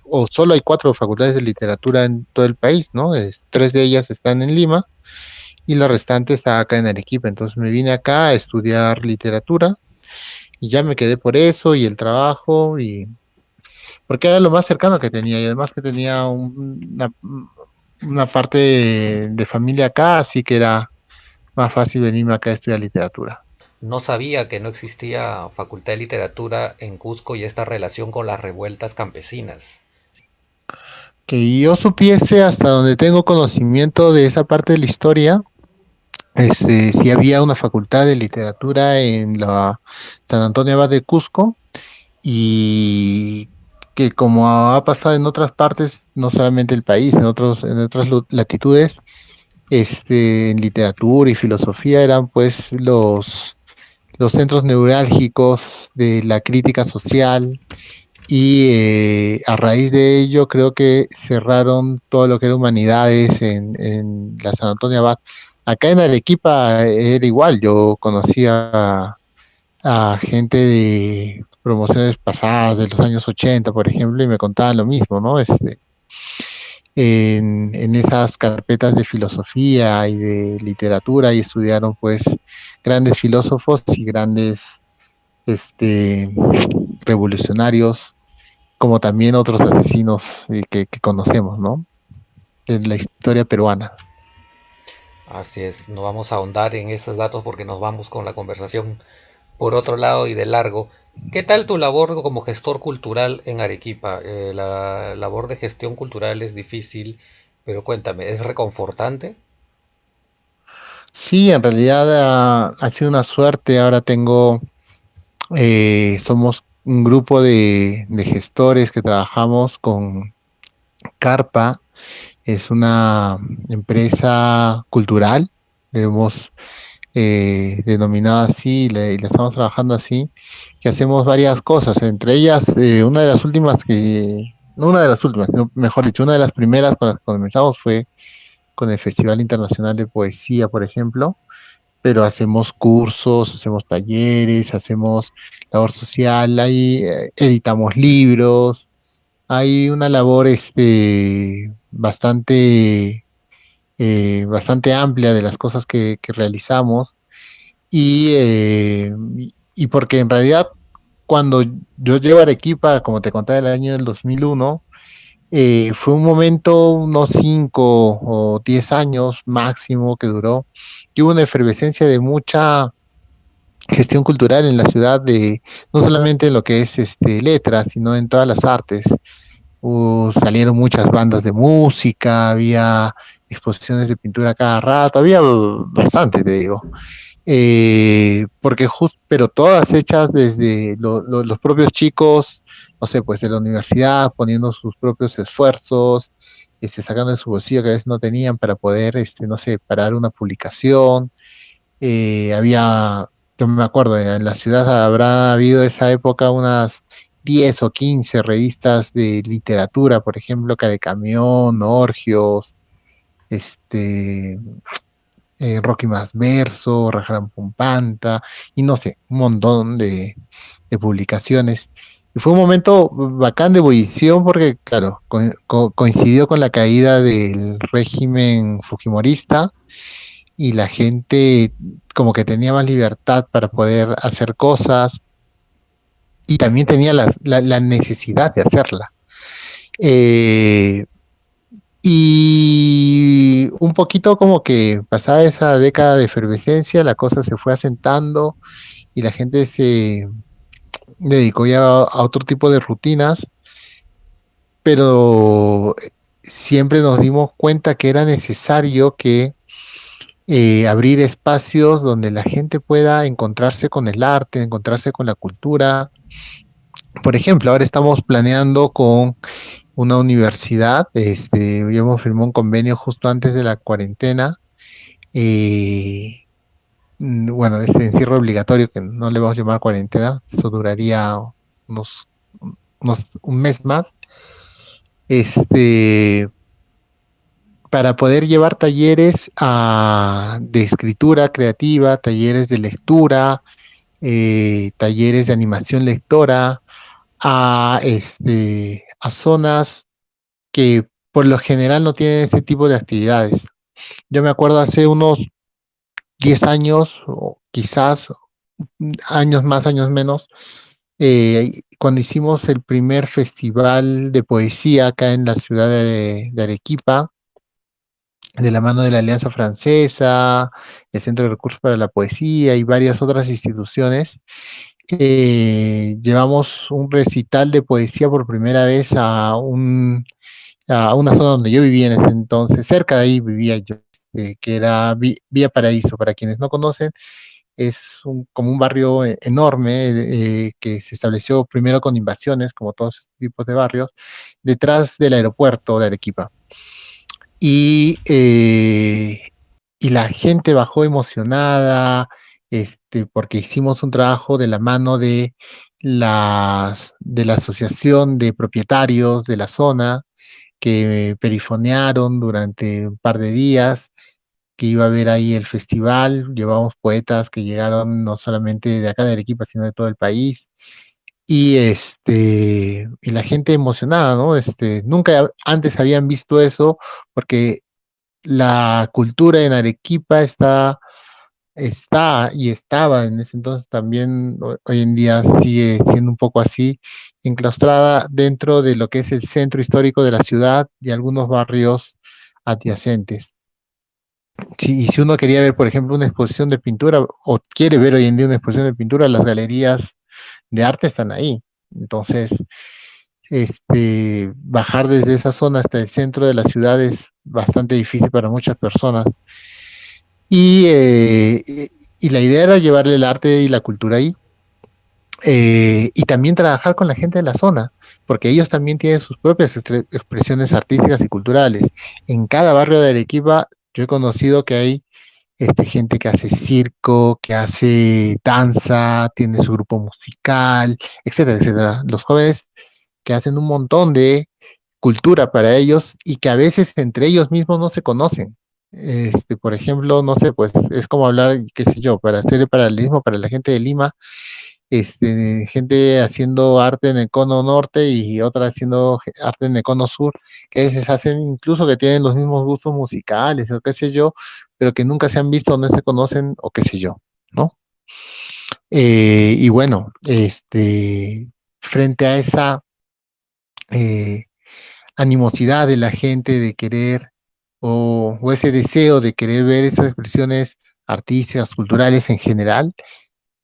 o solo hay cuatro facultades de literatura en todo el país, ¿no? Tres de ellas están en Lima y la restante está acá en Arequipa. Entonces me vine acá a estudiar literatura y ya me quedé por eso y el trabajo y porque era lo más cercano que tenía y además que tenía una parte de familia acá, así que era más fácil venirme acá a estudiar literatura. No sabía que no existía Facultad de Literatura en Cusco y esta relación con las revueltas campesinas. Que yo supiese hasta donde tengo conocimiento de esa parte de la historia, sí había una facultad de literatura en la San Antonio Abad de Cusco y que como ha pasado en otras partes, no solamente del país, en otras latitudes, en literatura y filosofía eran pues los centros neurálgicos de la crítica social y a raíz de ello creo que cerraron todo lo que era humanidades en la San Antonio Abad. Acá en Arequipa era igual, yo conocía a gente de promociones pasadas de los años 80, por ejemplo, y me contaban lo mismo, ¿no? En esas carpetas de filosofía y de literatura y estudiaron pues grandes filósofos y grandes este, revolucionarios, como también otros asesinos que conocemos, ¿no? En la historia peruana. Así es, no vamos a ahondar en esos datos porque nos vamos con la conversación por otro lado y de largo. ¿Qué tal tu labor como gestor cultural en Arequipa? La labor de gestión cultural es difícil, pero cuéntame, ¿es reconfortante? Sí, en realidad ha sido una suerte. Ahora somos un grupo de gestores que trabajamos con Carpa. Es una empresa cultural, hemos denominado así y la estamos trabajando así, que hacemos varias cosas, entre ellas una de las últimas no una de las últimas, sino, mejor dicho, una de las primeras con las que comenzamos fue con el Festival Internacional de Poesía, por ejemplo, pero hacemos cursos, hacemos talleres, hacemos labor social, ahí editamos libros, hay una labor bastante amplia de las cosas que realizamos y porque en realidad cuando yo llego a Arequipa, como te conté, el año del 2001, fue un momento, unos 5 o 10 años máximo que duró, que hubo una efervescencia de mucha gestión cultural en la ciudad, no solamente en lo que es letras, sino en todas las artes. Salieron muchas bandas de música, había exposiciones de pintura cada rato, había bastante, te digo. Pero todas hechas desde los propios chicos, no sé, pues de la universidad, poniendo sus propios esfuerzos, sacando de su bolsillo que a veces no tenían para poder, no sé, parar una publicación. Yo me acuerdo, en la ciudad habrá habido esa época unas 10 o 15 revistas de literatura, por ejemplo, Cadecamión, Orgios, este, Rocky Más Verso, Rajaram Pumpanta, y no sé, un montón de publicaciones. Y fue un momento bacán de ebullición porque, claro, coincidió con la caída del régimen fujimorista y la gente como que tenía más libertad para poder hacer cosas y también tenía la necesidad de hacerla. Eh, y un poquito como que pasada esa década de efervescencia, la cosa se fue asentando y la gente se dedicó ya a otro tipo de rutinas, pero siempre nos dimos cuenta que era necesario que abrir espacios donde la gente pueda encontrarse con el arte, encontrarse con la cultura. Por ejemplo, ahora estamos planeando con una universidad, ya hemos firmado un convenio justo antes de la cuarentena, eh, bueno, de este encierro obligatorio que no le vamos a llamar cuarentena, eso duraría unos, un mes más, este, para poder llevar talleres de escritura creativa, talleres de lectura, talleres de animación lectora, a zonas que por lo general no tienen ese tipo de actividades. Yo me acuerdo hace unos 10 años, o quizás años más, años menos, cuando hicimos el primer festival de poesía acá en la ciudad de Arequipa, de la mano de la Alianza Francesa, el Centro de Recursos para la Poesía y varias otras instituciones, llevamos un recital de poesía por primera vez a una zona donde yo vivía en ese entonces, cerca de ahí vivía yo, que era Vía Paraíso. Para quienes no conocen, es como un barrio enorme, que se estableció primero con invasiones, como todos tipos de barrios, detrás del aeropuerto de Arequipa. Y, y la gente bajó emocionada, porque hicimos un trabajo de la mano de la Asociación de Propietarios de la zona, que perifonearon durante un par de días, que iba a haber ahí el festival. Llevamos poetas que llegaron no solamente de acá de Arequipa, sino de todo el país. Y la gente emocionada, ¿no? Nunca antes habían visto eso, porque la cultura en Arequipa está y estaba en ese entonces también, hoy en día sigue siendo un poco así, enclaustrada dentro de lo que es el centro histórico de la ciudad y algunos barrios adyacentes. Y si uno quería ver, por ejemplo, una exposición de pintura, o quiere ver hoy en día una exposición de pintura, las galerías de arte están ahí. Entonces, bajar desde esa zona hasta el centro de la ciudad es bastante difícil para muchas personas. Y, y la idea era llevarle el arte y la cultura ahí. Y también trabajar con la gente de la zona, porque ellos también tienen sus propias expresiones artísticas y culturales. En cada barrio de Arequipa yo he conocido que hay gente que hace circo, que hace danza, tiene su grupo musical, etcétera, etcétera. Los jóvenes que hacen un montón de cultura para ellos y que a veces entre ellos mismos no se conocen. Por ejemplo, no sé, pues es como hablar, qué sé yo, para hacer el paralelismo para la gente de Lima, gente haciendo arte en el cono norte y otra haciendo arte en el cono sur, que a veces hacen incluso que tienen los mismos gustos musicales o qué sé yo, pero que nunca se han visto, no se conocen o qué sé yo, ¿no? Y bueno, frente a esa eh, animosidad de la gente de querer, o ese deseo de querer ver esas expresiones artísticas, culturales en general,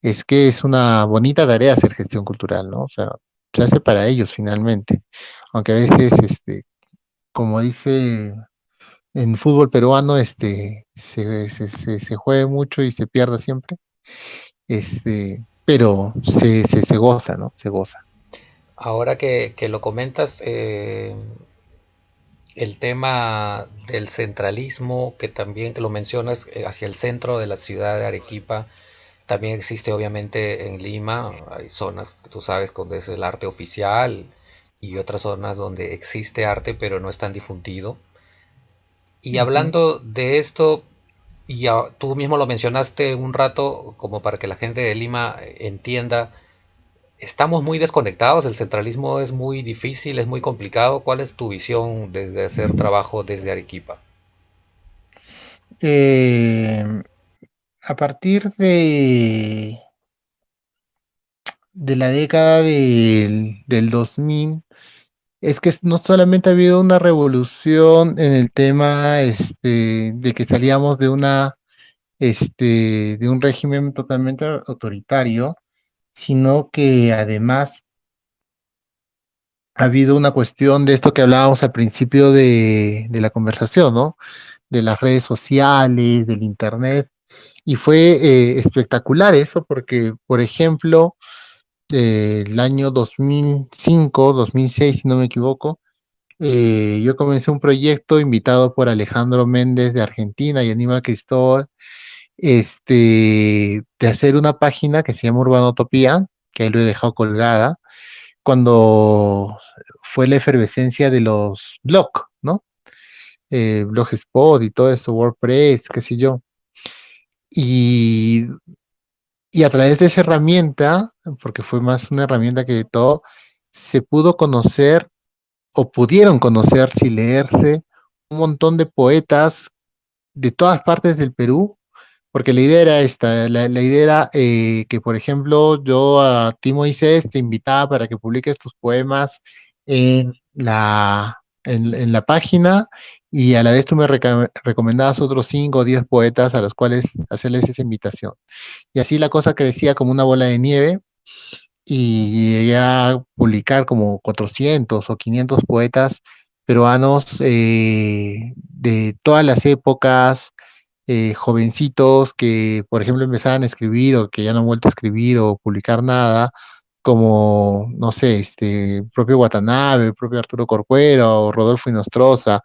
es que es una bonita tarea hacer gestión cultural, ¿no? O sea, se hace para ellos finalmente. Aunque a veces, como dice en fútbol peruano, se juegue mucho y se pierda siempre, pero se goza, ¿no? Se goza. Ahora que lo comentas, el tema del centralismo, que también que lo mencionas, hacia el centro de la ciudad de Arequipa, también existe obviamente en Lima. Hay zonas, tú sabes, donde es el arte oficial y otras zonas donde existe arte pero no es tan difundido. Y Ujú. hablando de esto, y tú mismo lo mencionaste un rato, como para que la gente de Lima entienda, estamos muy desconectados, el centralismo es muy difícil, es muy complicado. ¿Cuál es tu visión desde hacer trabajo desde Arequipa? Eh, a partir de la década del 2000, es que no solamente ha habido una revolución en el tema, de que salíamos de un régimen totalmente autoritario, sino que además ha habido una cuestión de esto que hablábamos al principio de la conversación, ¿no? De las redes sociales, del internet, y fue espectacular eso porque, por ejemplo, el año 2005, 2006, si no me equivoco, yo comencé un proyecto invitado por Alejandro Méndez de Argentina y Aníbal Cristóbal, de hacer una página que se llama Urbanotopía, que ahí lo he dejado colgada, cuando fue la efervescencia de los blogs, ¿no? Blogspot y todo eso, WordPress, qué sé yo. Y, y a través de esa herramienta, porque fue más una herramienta que todo, se pudo conocer, o pudieron conocerse y leerse, un montón de poetas de todas partes del Perú, Porque la idea era esta, la idea era que, por ejemplo, yo a ti Moisés te invitaba para que publiques tus poemas en la página y a la vez tú me recomendabas otros 5 o 10 poetas a los cuales hacerles esa invitación. Y así la cosa crecía como una bola de nieve y llegué a publicar como 400 o 500 poetas peruanos de todas las épocas, jovencitos que, por ejemplo, empezaban a escribir o que ya no han vuelto a escribir o publicar nada, como, no sé, el propio Watanabe, el propio Arturo Corcuera o Rodolfo Inostroza,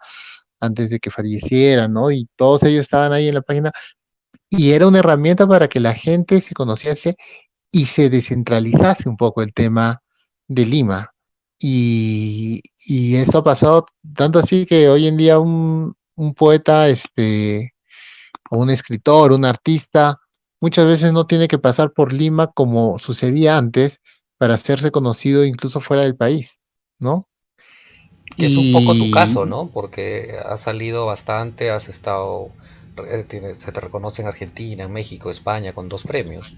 antes de que fallecieran, ¿no? Y todos ellos estaban ahí en la página y era una herramienta para que la gente se conociese y se descentralizase un poco el tema de Lima. Y eso ha pasado tanto así que hoy en día un poeta, o un escritor, un artista, muchas veces no tiene que pasar por Lima como sucedía antes para hacerse conocido incluso fuera del país, ¿no? Que es un poco tu caso, Y ¿no? Porque has salido bastante, has estado, se te reconoce en Argentina, en México, España, con 2 premios.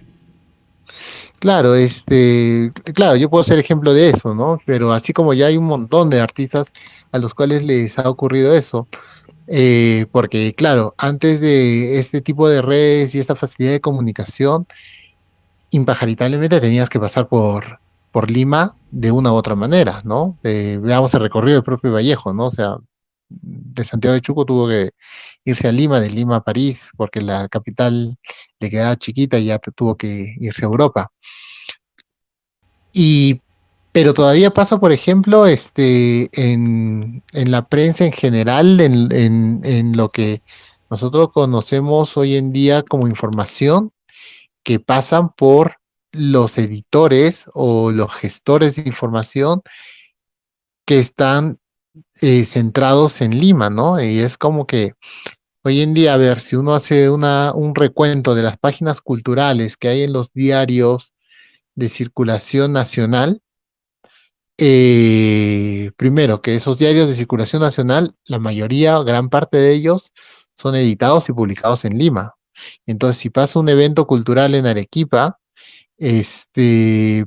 claro, claro, yo puedo ser ejemplo de eso, ¿no? Pero así como ya hay un montón de artistas a los cuales les ha ocurrido eso, porque claro, antes de este tipo de redes y esta facilidad de comunicación, impagaritablemente tenías que pasar por Lima de una u otra manera, ¿no? Veamos el recorrido del propio Vallejo, ¿no? O sea, de Santiago de Chuco tuvo que irse a Lima, de Lima a París, porque la capital le quedaba chiquita y ya tuvo que irse a Europa. Y, pero todavía pasa, por ejemplo, en la prensa en general, en lo que nosotros conocemos hoy en día como información, que pasan por los editores o los gestores de información que están centrados en Lima, ¿no? Y es como que hoy en día, a ver, si uno hace un recuento de las páginas culturales que hay en los diarios de circulación nacional, primero, que esos diarios de circulación nacional, la mayoría, gran parte de ellos, son editados y publicados en Lima. Entonces, si pasa un evento cultural en Arequipa,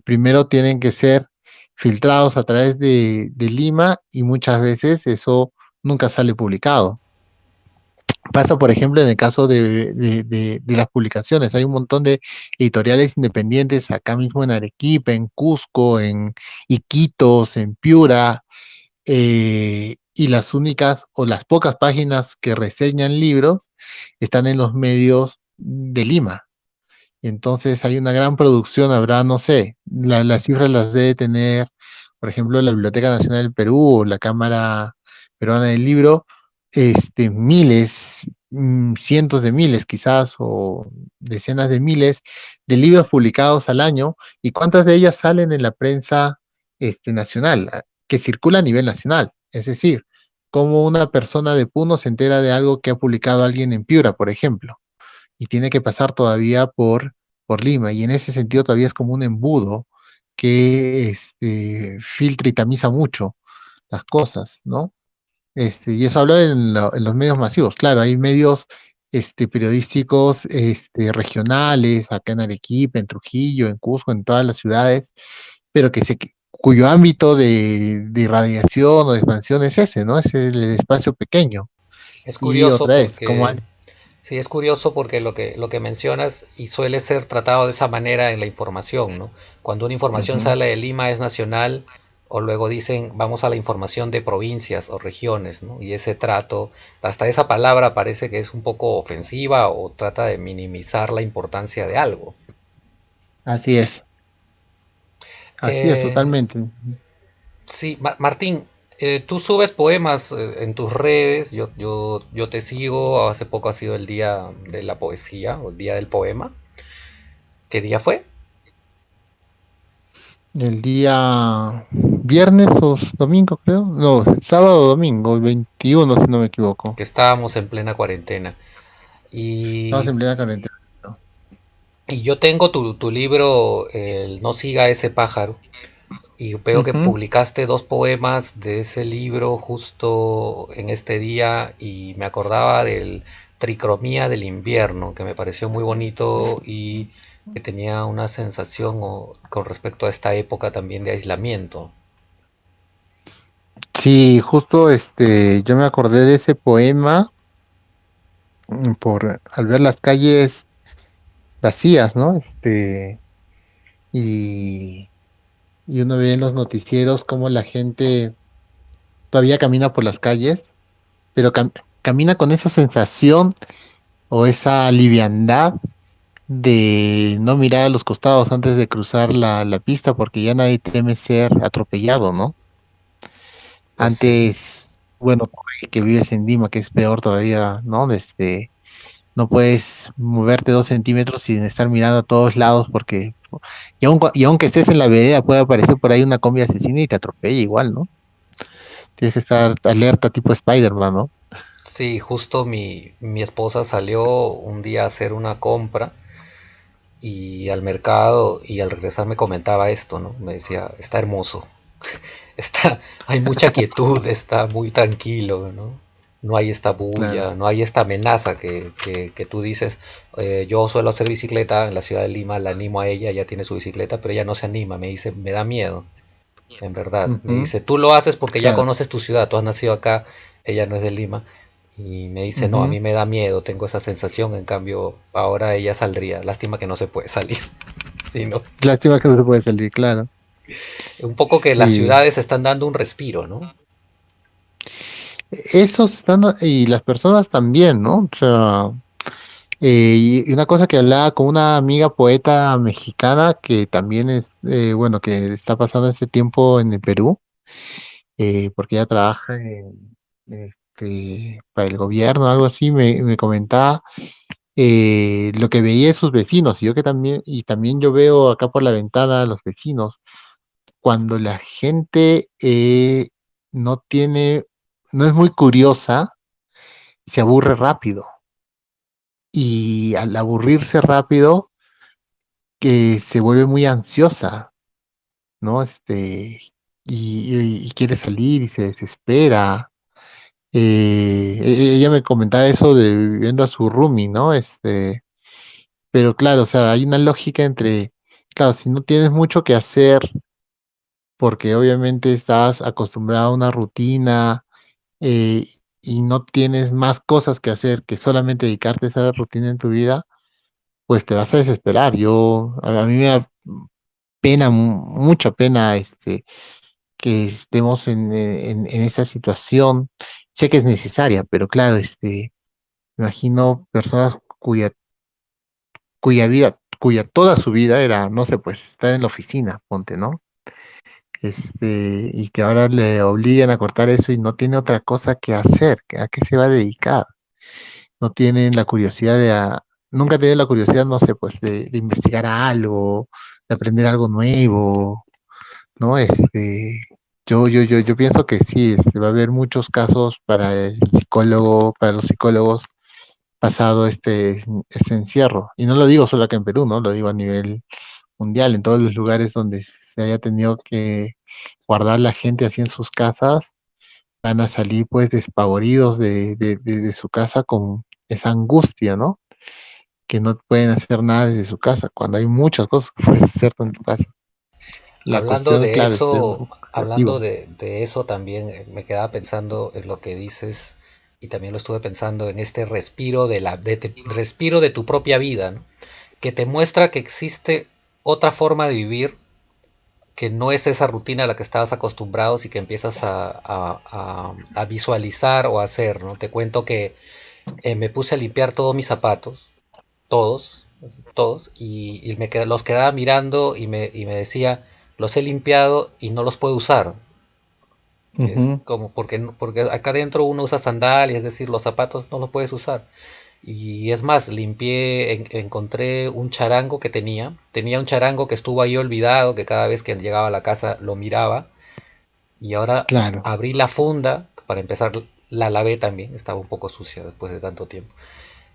primero tienen que ser filtrados a través de Lima y muchas veces eso nunca sale publicado. Pasa, por ejemplo, en el caso de las publicaciones. Hay un montón de editoriales independientes acá mismo en Arequipa, en Cusco, en Iquitos, en Piura, y las únicas o las pocas páginas que reseñan libros están en los medios de Lima. Entonces hay una gran producción, habrá, no sé, las cifras las debe tener, por ejemplo, la Biblioteca Nacional del Perú o la Cámara Peruana del Libro, miles, cientos de miles quizás, o decenas de miles de libros publicados al año, y cuántas de ellas salen en la prensa nacional, que circula a nivel nacional. Es decir, cómo una persona de Puno se entera de algo que ha publicado alguien en Piura, por ejemplo y tiene que pasar todavía por Lima. Y en ese sentido todavía es como un embudo que filtra y tamiza mucho las cosas, ¿no? Y eso hablo en los medios masivos. Claro, hay medios periodísticos regionales, acá en Arequipa, en Trujillo, en Cusco, en todas las ciudades, pero cuyo ámbito de irradiación o de expansión es ese, ¿no? Es el espacio pequeño. Es Y curioso otra vez, como porque, sí, es curioso porque lo que mencionas y suele ser tratado de esa manera en la información, ¿no? Cuando una información Ujú. sale de Lima es nacional, o luego dicen vamos a la información de provincias o regiones, ¿no? Y ese trato, hasta esa palabra parece que es un poco ofensiva o trata de minimizar la importancia de algo. Así es Eh, totalmente. sí, Martín, tú subes poemas en tus redes, yo te sigo, hace poco ha sido el día de la poesía, o el día del poema. ¿Qué día fue? El día viernes o domingo, creo. No, sábado o domingo, el 21, si no me equivoco. Que estábamos en plena cuarentena. Estamos Y, en plena cuarentena. y yo tengo tu libro, el No siga ese pájaro, y veo que Ujú. publicaste 2 poemas de ese libro justo en este día y me acordaba Tricromía del invierno, que me pareció muy bonito y que tenía una sensación con respecto a esta época también de aislamiento. Sí, justo yo me acordé de ese poema por al ver las calles vacías, ¿no? Y, y uno ve en los noticieros cómo la gente todavía camina por las calles, pero camina con esa sensación o esa liviandad de no mirar a los costados antes de cruzar la pista, porque ya nadie teme ser atropellado, ¿no? Pues sí. Antes, bueno, que vives en Lima, que es peor todavía, ¿no? No puedes moverte 2 centímetros sin estar mirando a todos lados porque, y aunque estés en la vereda, puede aparecer por ahí una combi asesina y te atropella igual, ¿no? Tienes que estar alerta tipo Spider-Man, ¿no? Sí, justo mi esposa salió un día a hacer una compra y al mercado y al regresar me comentaba esto, ¿no? Me decía, está hermoso, hay mucha quietud, está muy tranquilo, ¿no? No hay esta Claro. bulla, no hay esta amenaza que tú dices. Yo suelo hacer bicicleta en la ciudad de Lima, la animo a ella, ella tiene su bicicleta, pero ella no se anima, me dice, me da miedo, en verdad. Me Ujú, dice, tú lo haces porque ya claro. conoces tu ciudad, tú has nacido acá, ella no es de Lima. Y me dice, no, a Ujú. mí me da miedo, tengo esa sensación, en cambio, ahora ella saldría. Lástima que no se puede salir. Sí, ¿no? Lástima que no se puede salir, claro. Un poco que las Sí. ciudades están dando un respiro, ¿no? Esos están, y las personas también, ¿no? O sea, y una cosa que hablaba con una amiga poeta mexicana que también es, bueno, que está pasando este tiempo en el Perú, porque ella trabaja para el gobierno, algo así, me comentaba lo que veía de sus vecinos, y yo que también, y también yo veo acá por la ventana a los vecinos, cuando la gente no tiene, no es muy curiosa, se aburre rápido. Y al aburrirse rápido, que se vuelve muy ansiosa, ¿no? Y quiere salir y se desespera. Ella me comentaba eso de viendo a su roomie, ¿no? Pero claro, o sea, hay una lógica entre, claro, si no tienes mucho que hacer, porque obviamente estás acostumbrado a una rutina, eh, y no tienes más cosas que hacer que solamente dedicarte a esa rutina en tu vida, pues te vas a desesperar. A mí me da pena, mucha pena, que estemos en esa situación. Sé que es necesaria, pero claro, me imagino personas cuya vida, cuya toda su vida era, no sé, pues estar en la oficina, ponte, ¿no? Y que ahora le obligan a cortar eso y no tiene otra cosa que hacer, ¿a qué se va a dedicar? No tienen la curiosidad nunca tienen la curiosidad, no sé, pues de investigar algo, de aprender algo nuevo, ¿no? Yo pienso que sí, va a haber muchos casos para el psicólogo, para los psicólogos pasado este encierro. Y no lo digo solo acá en Perú, ¿no? Lo digo a nivel mundial, en todos los lugares donde se haya tenido que guardar la gente así en sus casas, van a salir pues despavoridos de su casa con esa angustia, ¿no? Que no pueden hacer nada desde su casa, cuando hay muchas cosas que puedes hacer en tu casa. La Hablando cuestión, de claro, es ser eso, hablando creativo. de eso también me quedaba pensando en lo que dices y también lo estuve pensando en este respiro respiro de tu propia vida, ¿no? Que te muestra que existe otra forma de vivir que no es esa rutina a la que estabas acostumbrado y que empiezas a visualizar o a hacer, ¿no? Te cuento que me puse a limpiar todos mis zapatos, todos, todos, y los quedaba mirando y me decía, los he limpiado y no los puedo usar. Es Ujú, como porque acá adentro uno usa sandalias, es decir, los zapatos no los puedes usar. Y es más, encontré un charango que tenía un charango que estuvo ahí olvidado, que cada vez que llegaba a la casa lo miraba, y ahora claro, abrí la funda, para empezar la lavé también, estaba un poco sucia después de tanto tiempo.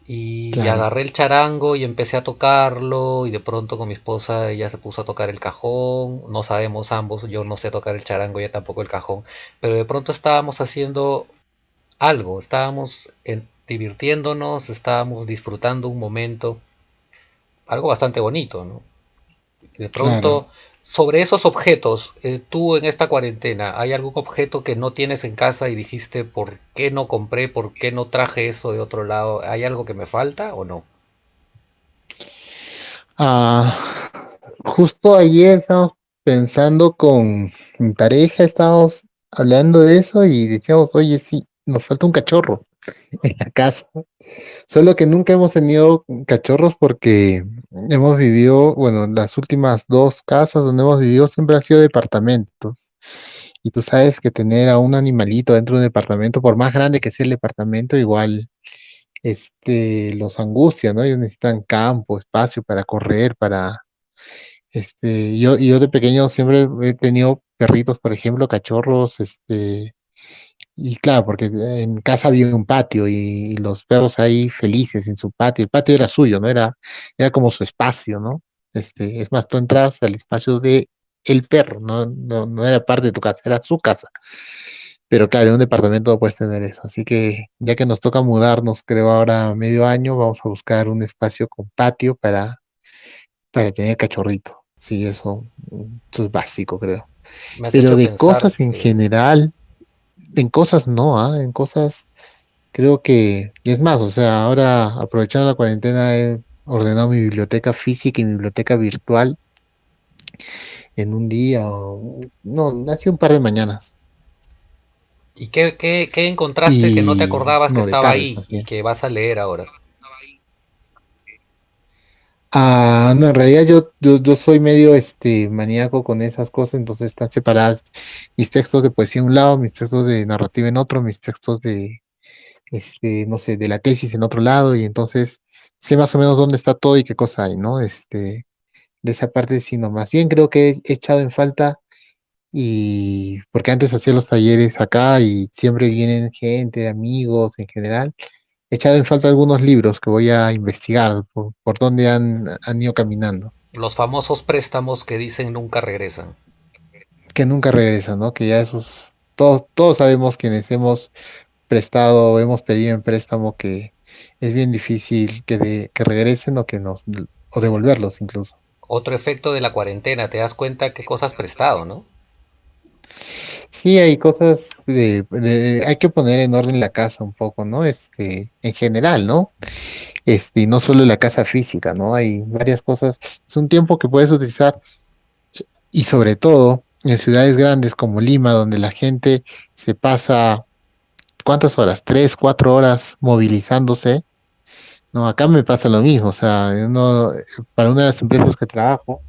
Y claro, agarré el charango y empecé a tocarlo y de pronto con mi esposa ella se puso a tocar el cajón, no sabemos ambos, yo no sé tocar el charango, ella tampoco el cajón, pero de pronto estábamos haciendo algo, estábamos divirtiéndonos, estábamos disfrutando un momento, algo bastante bonito, ¿no? De Claro. pronto, sobre esos objetos, tú en esta cuarentena, ¿hay algún objeto que no tienes en casa y dijiste, ¿por qué no compré? ¿Por qué no traje eso de otro lado? ¿Hay algo que me falta o no? Ah, justo ayer estábamos pensando con mi pareja, estábamos hablando de eso y decíamos, oye, sí, nos falta un cachorro en la casa. Solo que nunca hemos tenido cachorros porque hemos vivido, bueno, las últimas dos casas donde hemos vivido siempre han sido departamentos. Y tú sabes que tener a un animalito dentro de un departamento, por más grande que sea el departamento, igual los angustia, ¿no? Ellos necesitan campo, espacio para correr, yo de pequeño siempre he tenido perritos, por ejemplo, cachorros, y claro, porque en casa había un patio y los perros ahí felices en su patio. El patio era suyo, ¿no? Era como su espacio, ¿no? Es más, tú entras al espacio de el perro, no era parte de tu casa, era su casa. Pero claro, en un departamento no puedes tener eso. Así que ya que nos toca mudarnos, creo ahora medio año, vamos a buscar un espacio con patio para tener cachorrito. Sí, eso es básico, creo. Me has Pero hecho de pensar cosas en que general, en cosas no, ¿ah? En cosas creo que, y es más, o sea, ahora aprovechando la cuarentena he ordenado mi biblioteca física y mi biblioteca virtual en un día, no, hace un par de mañanas. ¿Y qué encontraste que no te Y acordabas que no, de estaba tardes ahí más y bien. que vas a leer ahora? Ah, no, en realidad yo soy medio maníaco con esas cosas, entonces están separadas mis textos de poesía en un lado, mis textos de narrativa en otro, mis textos de no sé, de la tesis en otro lado, y entonces sé más o menos dónde está todo y qué cosa hay, ¿no? De esa parte, sino más bien creo que he echado en falta, y porque antes hacía los talleres acá y siempre vienen gente, amigos en general, he echado en falta algunos libros que voy a investigar por dónde han ido caminando, Los famosos préstamos que dicen nunca regresan. que nunca regresan, ¿no? Que ya todos sabemos quienes hemos prestado o hemos pedido en préstamo que es bien difícil que regresen o devolverlos incluso. Otro efecto de la cuarentena, te das cuenta qué cosas prestado, ¿no? Sí, hay cosas hay que poner en orden la casa un poco, ¿no? En general, ¿no? Y no solo la casa física, ¿no? Hay varias cosas. Es un tiempo que puedes utilizar y sobre todo en ciudades grandes como Lima, donde la gente se pasa, ¿cuántas horas? 3, 4 horas movilizándose. No, acá me pasa lo mismo, o sea, para una de las empresas que trabajo,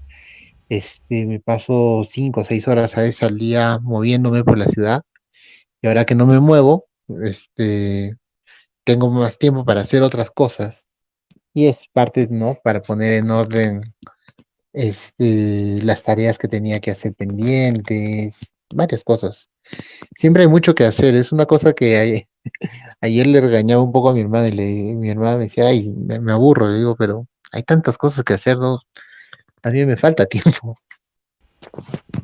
me paso 5 o 6 horas a veces al día moviéndome por la ciudad, y ahora que no me muevo, tengo más tiempo para hacer otras cosas, y es parte, ¿no? Para poner en orden, las tareas que tenía que hacer pendientes, varias cosas. Siempre hay mucho que hacer, es una cosa que ayer le regañaba un poco a mi hermana, mi hermana me decía, ay, me aburro, le digo, pero hay tantas cosas que hacer, ¿no? A mí me falta tiempo.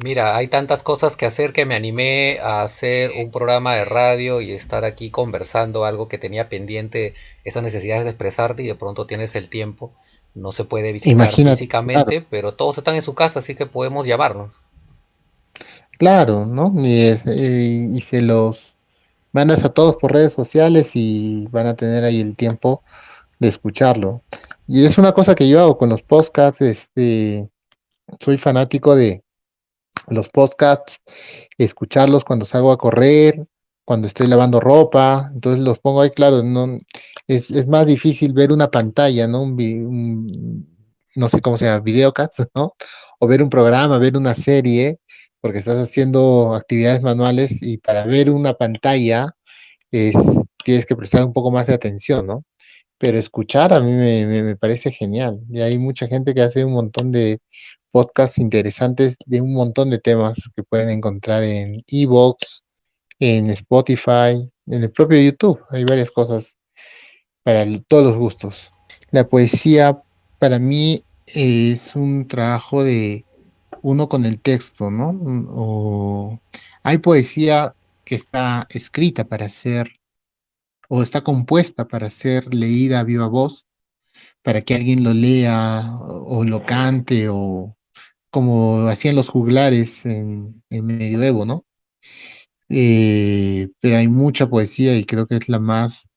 Mira, hay tantas cosas que hacer que me animé a hacer un programa de radio y estar aquí conversando algo que tenía pendiente, esas necesidades de expresarte y de pronto tienes el tiempo. No se puede visitar Imagínate, claro, físicamente, pero todos están en su casa, así que podemos llamarnos. claro, ¿no? Y se los mandas a todos por redes sociales y van a tener ahí el tiempo de escucharlo. Y es una cosa que yo hago con los podcasts, soy fanático de los podcasts, escucharlos cuando salgo a correr, cuando estoy lavando ropa, entonces los pongo ahí, claro, no, es más difícil ver una pantalla, ¿no? No sé cómo se llama, videocast, ¿no? O ver un programa, ver una serie, porque estás haciendo actividades manuales y para ver una pantalla es, tienes que prestar un poco más de atención, ¿no? Pero escuchar a mí me parece genial. Y hay mucha gente que hace un montón de podcasts interesantes de un montón de temas que pueden encontrar en Evox, en Spotify, en el propio YouTube. Hay varias cosas para todos los gustos. La poesía para mí es un trabajo de uno con el texto, ¿no? Hay poesía que está escrita para ser o está compuesta para ser leída a viva voz, para que alguien lo lea o lo cante o como hacían los juglares en medioevo, ¿no? Pero hay mucha poesía y creo que es la más,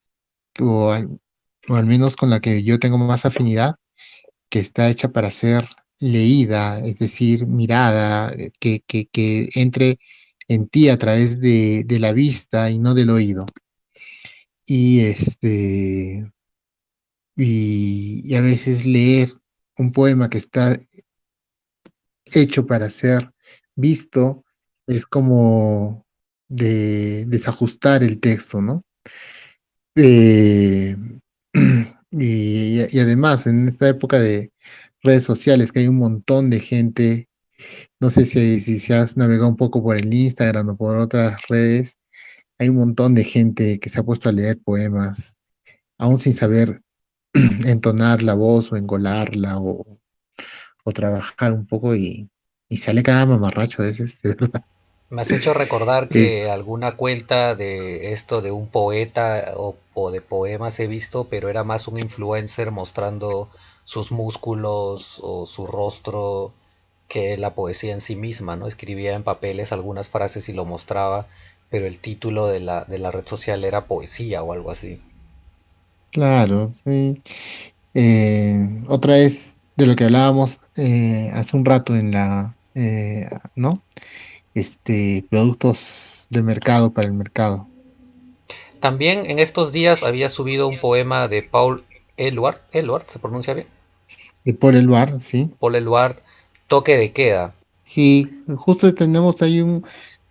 o al, o al menos con la que yo tengo más afinidad, que está hecha para ser leída, es decir, mirada, que entre en ti a través de la vista y no del oído. Y y a veces leer un poema que está hecho para ser visto es como desajustar el texto, ¿no? Eh, y además, en esta época de redes sociales, que hay un montón de gente, no sé si has navegado un poco por el Instagram o por otras redes, hay un montón de gente que se ha puesto a leer poemas, aún sin saber entonar la voz o engolarla o trabajar un poco y sale cada mamarracho a veces, de verdad. Me has hecho recordar Es, que alguna cuenta de esto de un poeta o de poemas he visto, pero era más un influencer mostrando sus músculos o su rostro que la poesía en sí misma, ¿no? Escribía en papeles algunas frases y lo mostraba, pero el título de la red social era poesía o algo así. claro, sí. Otra es de lo que hablábamos hace un rato en ¿no? Productos de mercado para el mercado. También en estos días había subido un poema de Paul Eluard, Eluard, ¿se pronuncia bien? Y por el bar, sí. Paul Eluard, Toque de queda. Sí, justo tenemos ahí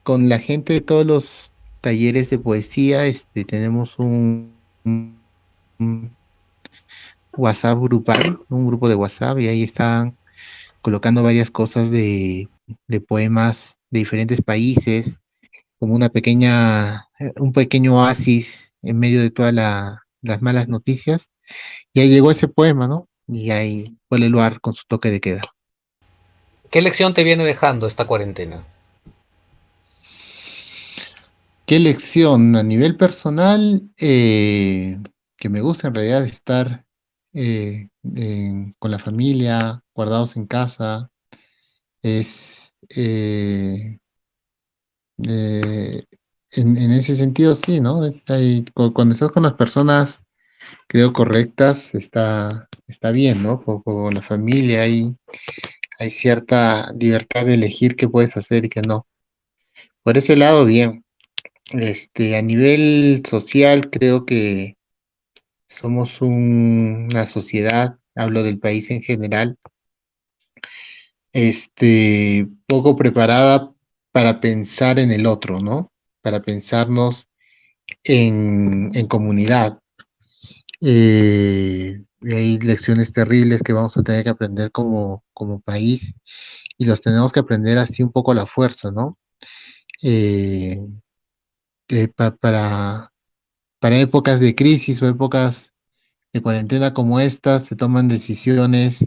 con la gente de todos los talleres de poesía, tenemos un WhatsApp grupal, un grupo de WhatsApp, y ahí están colocando varias cosas de poemas de diferentes países, como un pequeño oasis en medio de todas las malas noticias. Y ahí llegó ese poema, ¿no? Y ahí fue el lugar con su toque de queda. ¿Qué lección te viene dejando esta cuarentena? ¿Qué lección a nivel personal que me gusta en realidad estar con la familia, guardados en casa? Es eh, en ese sentido sí, ¿no? Cuando estás con las personas, creo, correctas, está bien, ¿no? Con la familia hay cierta libertad de elegir qué puedes hacer y qué no. Por ese lado, bien. A nivel social, creo que somos una sociedad, hablo del país en general, poco preparada para pensar en el otro, ¿no? Para pensarnos en comunidad. Y hay lecciones terribles que vamos a tener que aprender como país y los tenemos que aprender así un poco a la fuerza, ¿no? Eh, eh, pa- para, para épocas de crisis o épocas de cuarentena como esta, se toman decisiones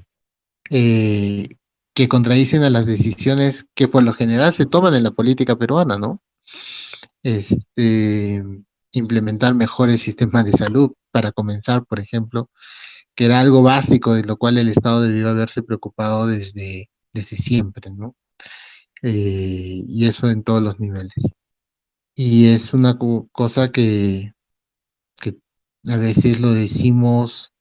eh, que contradicen a las decisiones que por lo general se toman en la política peruana, ¿no? Este, implementar mejores sistemas de salud, para comenzar, por ejemplo, que era algo básico de lo cual el Estado debió haberse preocupado desde siempre, ¿no? Y eso en todos los niveles. Y es una cosa que a veces lo decimos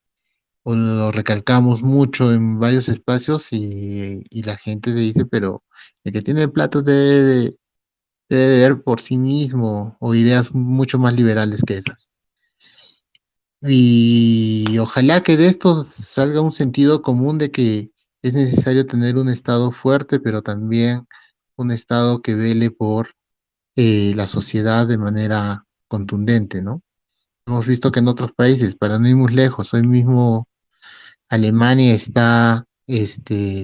o lo recalcamos mucho en varios espacios y la gente te dice, pero el que tiene el plato debe de ver por sí mismo o ideas mucho más liberales que esas. Y ojalá que de esto salga un sentido común de que es necesario tener un Estado fuerte, pero también un Estado que vele por la sociedad de manera contundente, ¿no? Hemos visto que en otros países, para no ir muy lejos, hoy mismo Alemania está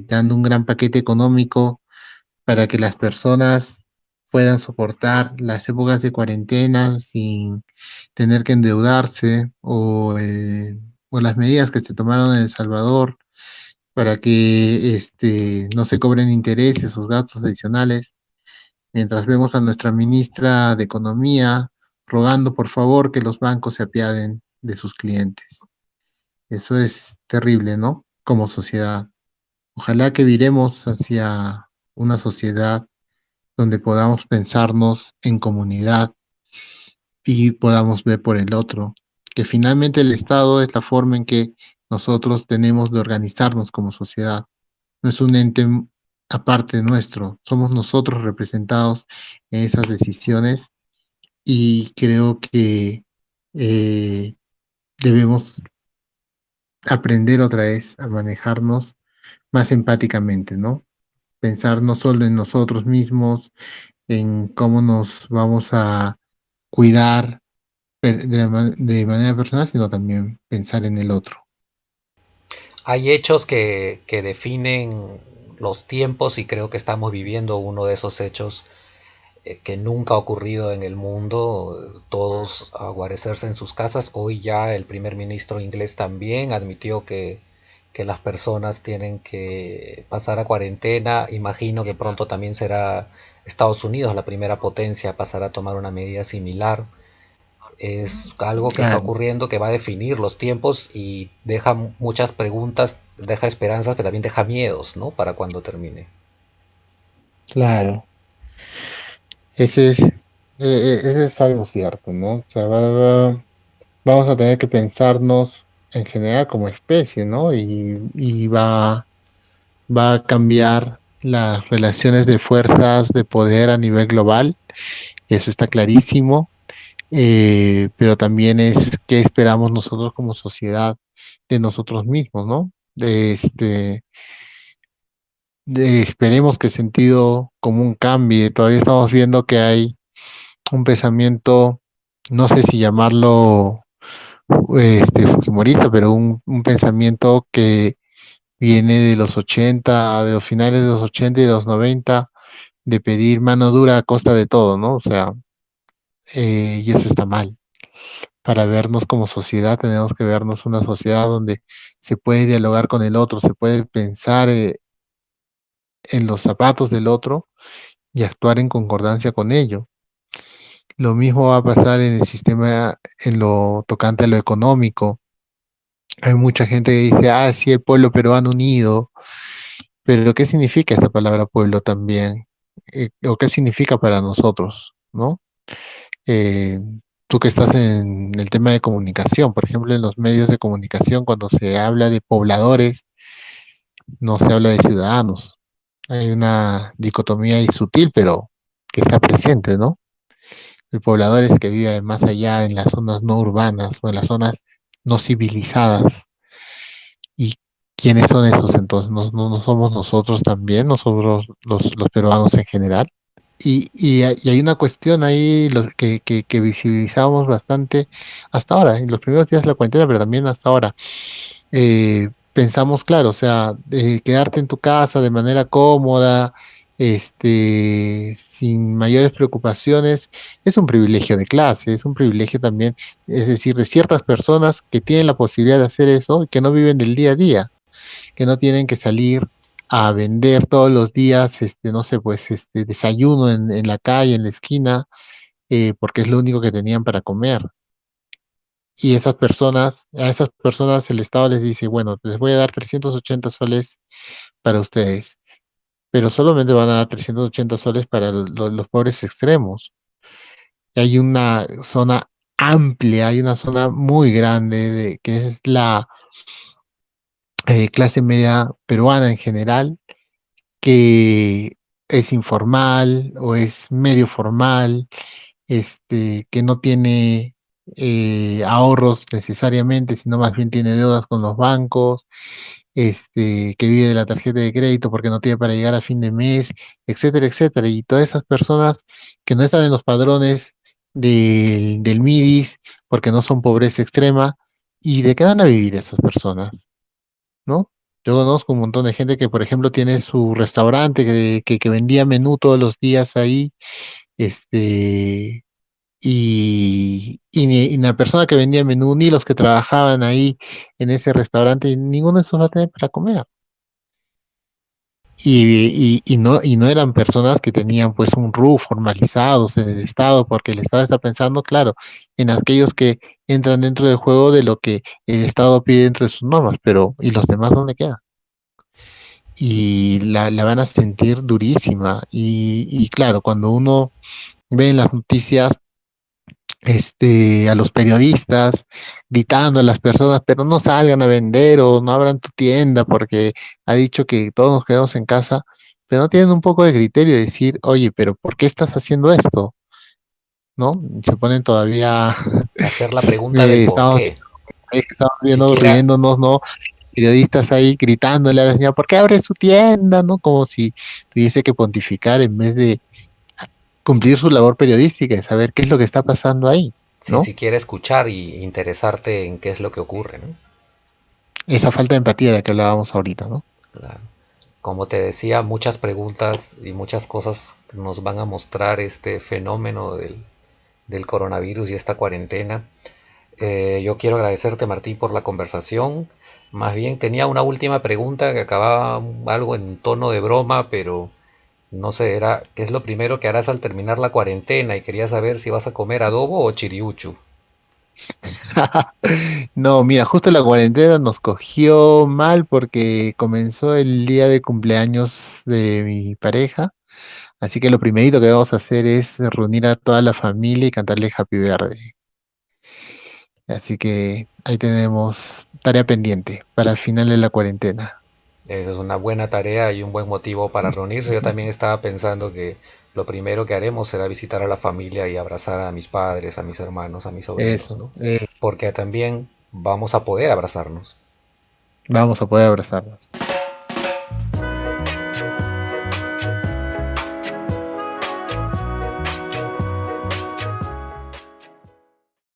dando un gran paquete económico para que las personas puedan soportar las épocas de cuarentena sin tener que endeudarse o las medidas que se tomaron en El Salvador para que no se cobren intereses o gastos adicionales, mientras vemos a nuestra ministra de Economía rogando por favor que los bancos se apiaden de sus clientes. Eso es terrible, ¿no? Como sociedad. Ojalá que viremos hacia una sociedad donde podamos pensarnos en comunidad y podamos ver por el otro, que finalmente el Estado es la forma en que nosotros tenemos de organizarnos como sociedad. No es un ente aparte nuestro, somos nosotros representados en esas decisiones y creo que eh, debemos aprender otra vez a manejarnos más empáticamente, ¿no? Pensar no solo en nosotros mismos, en cómo nos vamos a cuidar de manera personal, sino también pensar en el otro. Hay hechos que definen los tiempos y creo que estamos viviendo uno de esos hechos que nunca ha ocurrido en el mundo, todos a guarecerse en sus casas. Hoy ya el primer ministro inglés también admitió que las personas tienen que pasar a cuarentena. Imagino que pronto también será Estados Unidos la primera potencia a pasar a tomar una medida similar. Es algo que está Claro, ocurriendo que va a definir los tiempos y deja muchas preguntas, deja esperanzas, pero también deja miedos, ¿no? Para cuando termine. claro. Ese es algo cierto, ¿no? O sea, vamos a tener que pensarnos en general como especie, ¿no? Va a cambiar las relaciones de fuerzas de poder a nivel global, eso está clarísimo, pero también es qué esperamos nosotros como sociedad de nosotros mismos, ¿no? Esperemos que el sentido común cambie. Todavía estamos viendo que hay un pensamiento, no sé si llamarlo fujimorista, pero un pensamiento que viene de los 80, de los finales de los 80 y de los 90, de pedir mano dura a costa de todo, ¿no? O sea, y eso está mal. Para vernos como sociedad, tenemos que vernos una sociedad donde se puede dialogar con el otro, se puede pensar en los zapatos del otro y actuar en concordancia con ello. Lo mismo va a pasar en el sistema, en lo tocante a lo económico. Hay mucha gente que dice, ah, sí, el pueblo peruano unido, pero ¿qué significa esa palabra pueblo también? ¿O qué significa para nosotros, ¿no? Eh, Tú que estás en el tema de comunicación, por ejemplo, en los medios de comunicación, cuando se habla de pobladores, no se habla de ciudadanos. Hay una dicotomía ahí sutil, pero que está presente, ¿no? El poblador es que vive más allá en las zonas no urbanas o en las zonas no civilizadas. ¿Y quiénes son esos entonces? ¿No somos nosotros también, nosotros los peruanos en general? Y hay una cuestión ahí que visibilizamos bastante hasta ahora, en los primeros días de la cuarentena, pero también hasta ahora. Pensamos, claro, o sea, quedarte en tu casa de manera cómoda, sin mayores preocupaciones, es un privilegio de clase, es un privilegio también, es decir, de ciertas personas que tienen la posibilidad de hacer eso y que no viven del día a día, que no tienen que salir a vender todos los días, no sé, pues, desayuno en la calle, en la esquina, porque es lo único que tenían para comer. Y a esas personas el Estado les dice, bueno, les voy a dar 380 soles para ustedes, pero solamente van a dar 380 soles para los pobres extremos. Hay una zona amplia, hay una zona muy grande que es la clase media peruana en general, que es informal o es medio formal, que no tiene ahorros necesariamente, sino más bien tiene deudas con los bancos, que vive de la tarjeta de crédito porque no tiene para llegar a fin de mes, etcétera, etcétera. Y todas esas personas que no están en los padrones del MIDIS porque no son pobreza extrema, ¿y de qué van a vivir esas personas? ¿No? Yo conozco un montón de gente que, por ejemplo, tiene su restaurante que vendía menú todos los días ahí, este, y la persona que vendía menú, ni los que trabajaban ahí en ese restaurante, ninguno de esos va a tener para comer. y no eran personas que tenían pues un RU formalizados en el Estado, porque el Estado está pensando, claro, en aquellos que entran dentro del juego de lo que el Estado pide dentro de sus normas, pero ¿y los demás dónde quedan? Y la van a sentir durísima. Y claro, cuando uno ve en las noticias a los periodistas gritando a las personas, pero no salgan a vender o no abran tu tienda porque ha dicho que todos nos quedamos en casa, pero no tienen un poco de criterio de decir, oye, pero ¿por qué estás haciendo esto? ¿No? Se ponen todavía, Hacer la pregunta del por estamos, qué. estamos viendo, Siquiera, riéndonos, ¿no? Periodistas ahí gritándole a la señora, ¿por qué abre su tienda? ¿No? Como si tuviese que pontificar en vez de cumplir su labor periodística y saber qué es lo que está pasando ahí, si ¿no? siquiera escuchar y interesarte en qué es lo que ocurre, ¿no? Esa falta de empatía de la que hablábamos ahorita, ¿no? Claro. Como te decía, muchas preguntas y muchas cosas nos van a mostrar este fenómeno del coronavirus y esta cuarentena. Yo quiero agradecerte, Martín, por la conversación. Más bien tenía una última pregunta que acababa algo en tono de broma, pero no sé, era ¿qué es lo primero que harás al terminar la cuarentena? Y quería saber si vas a comer adobo o chiriuchu. No, mira, justo la cuarentena nos cogió mal porque comenzó el día de cumpleaños de mi pareja, así que lo primerito que vamos a hacer es reunir a toda la familia y cantarle Happy Birthday. Así que ahí tenemos tarea pendiente para el final de la cuarentena. Esa es una buena tarea y un buen motivo para reunirse. Yo también estaba pensando que lo primero que haremos será visitar a la familia y abrazar a mis padres, a mis hermanos, a mis sobrinos, Eso, ¿no? Porque también vamos a poder abrazarnos. vamos a poder abrazarnos.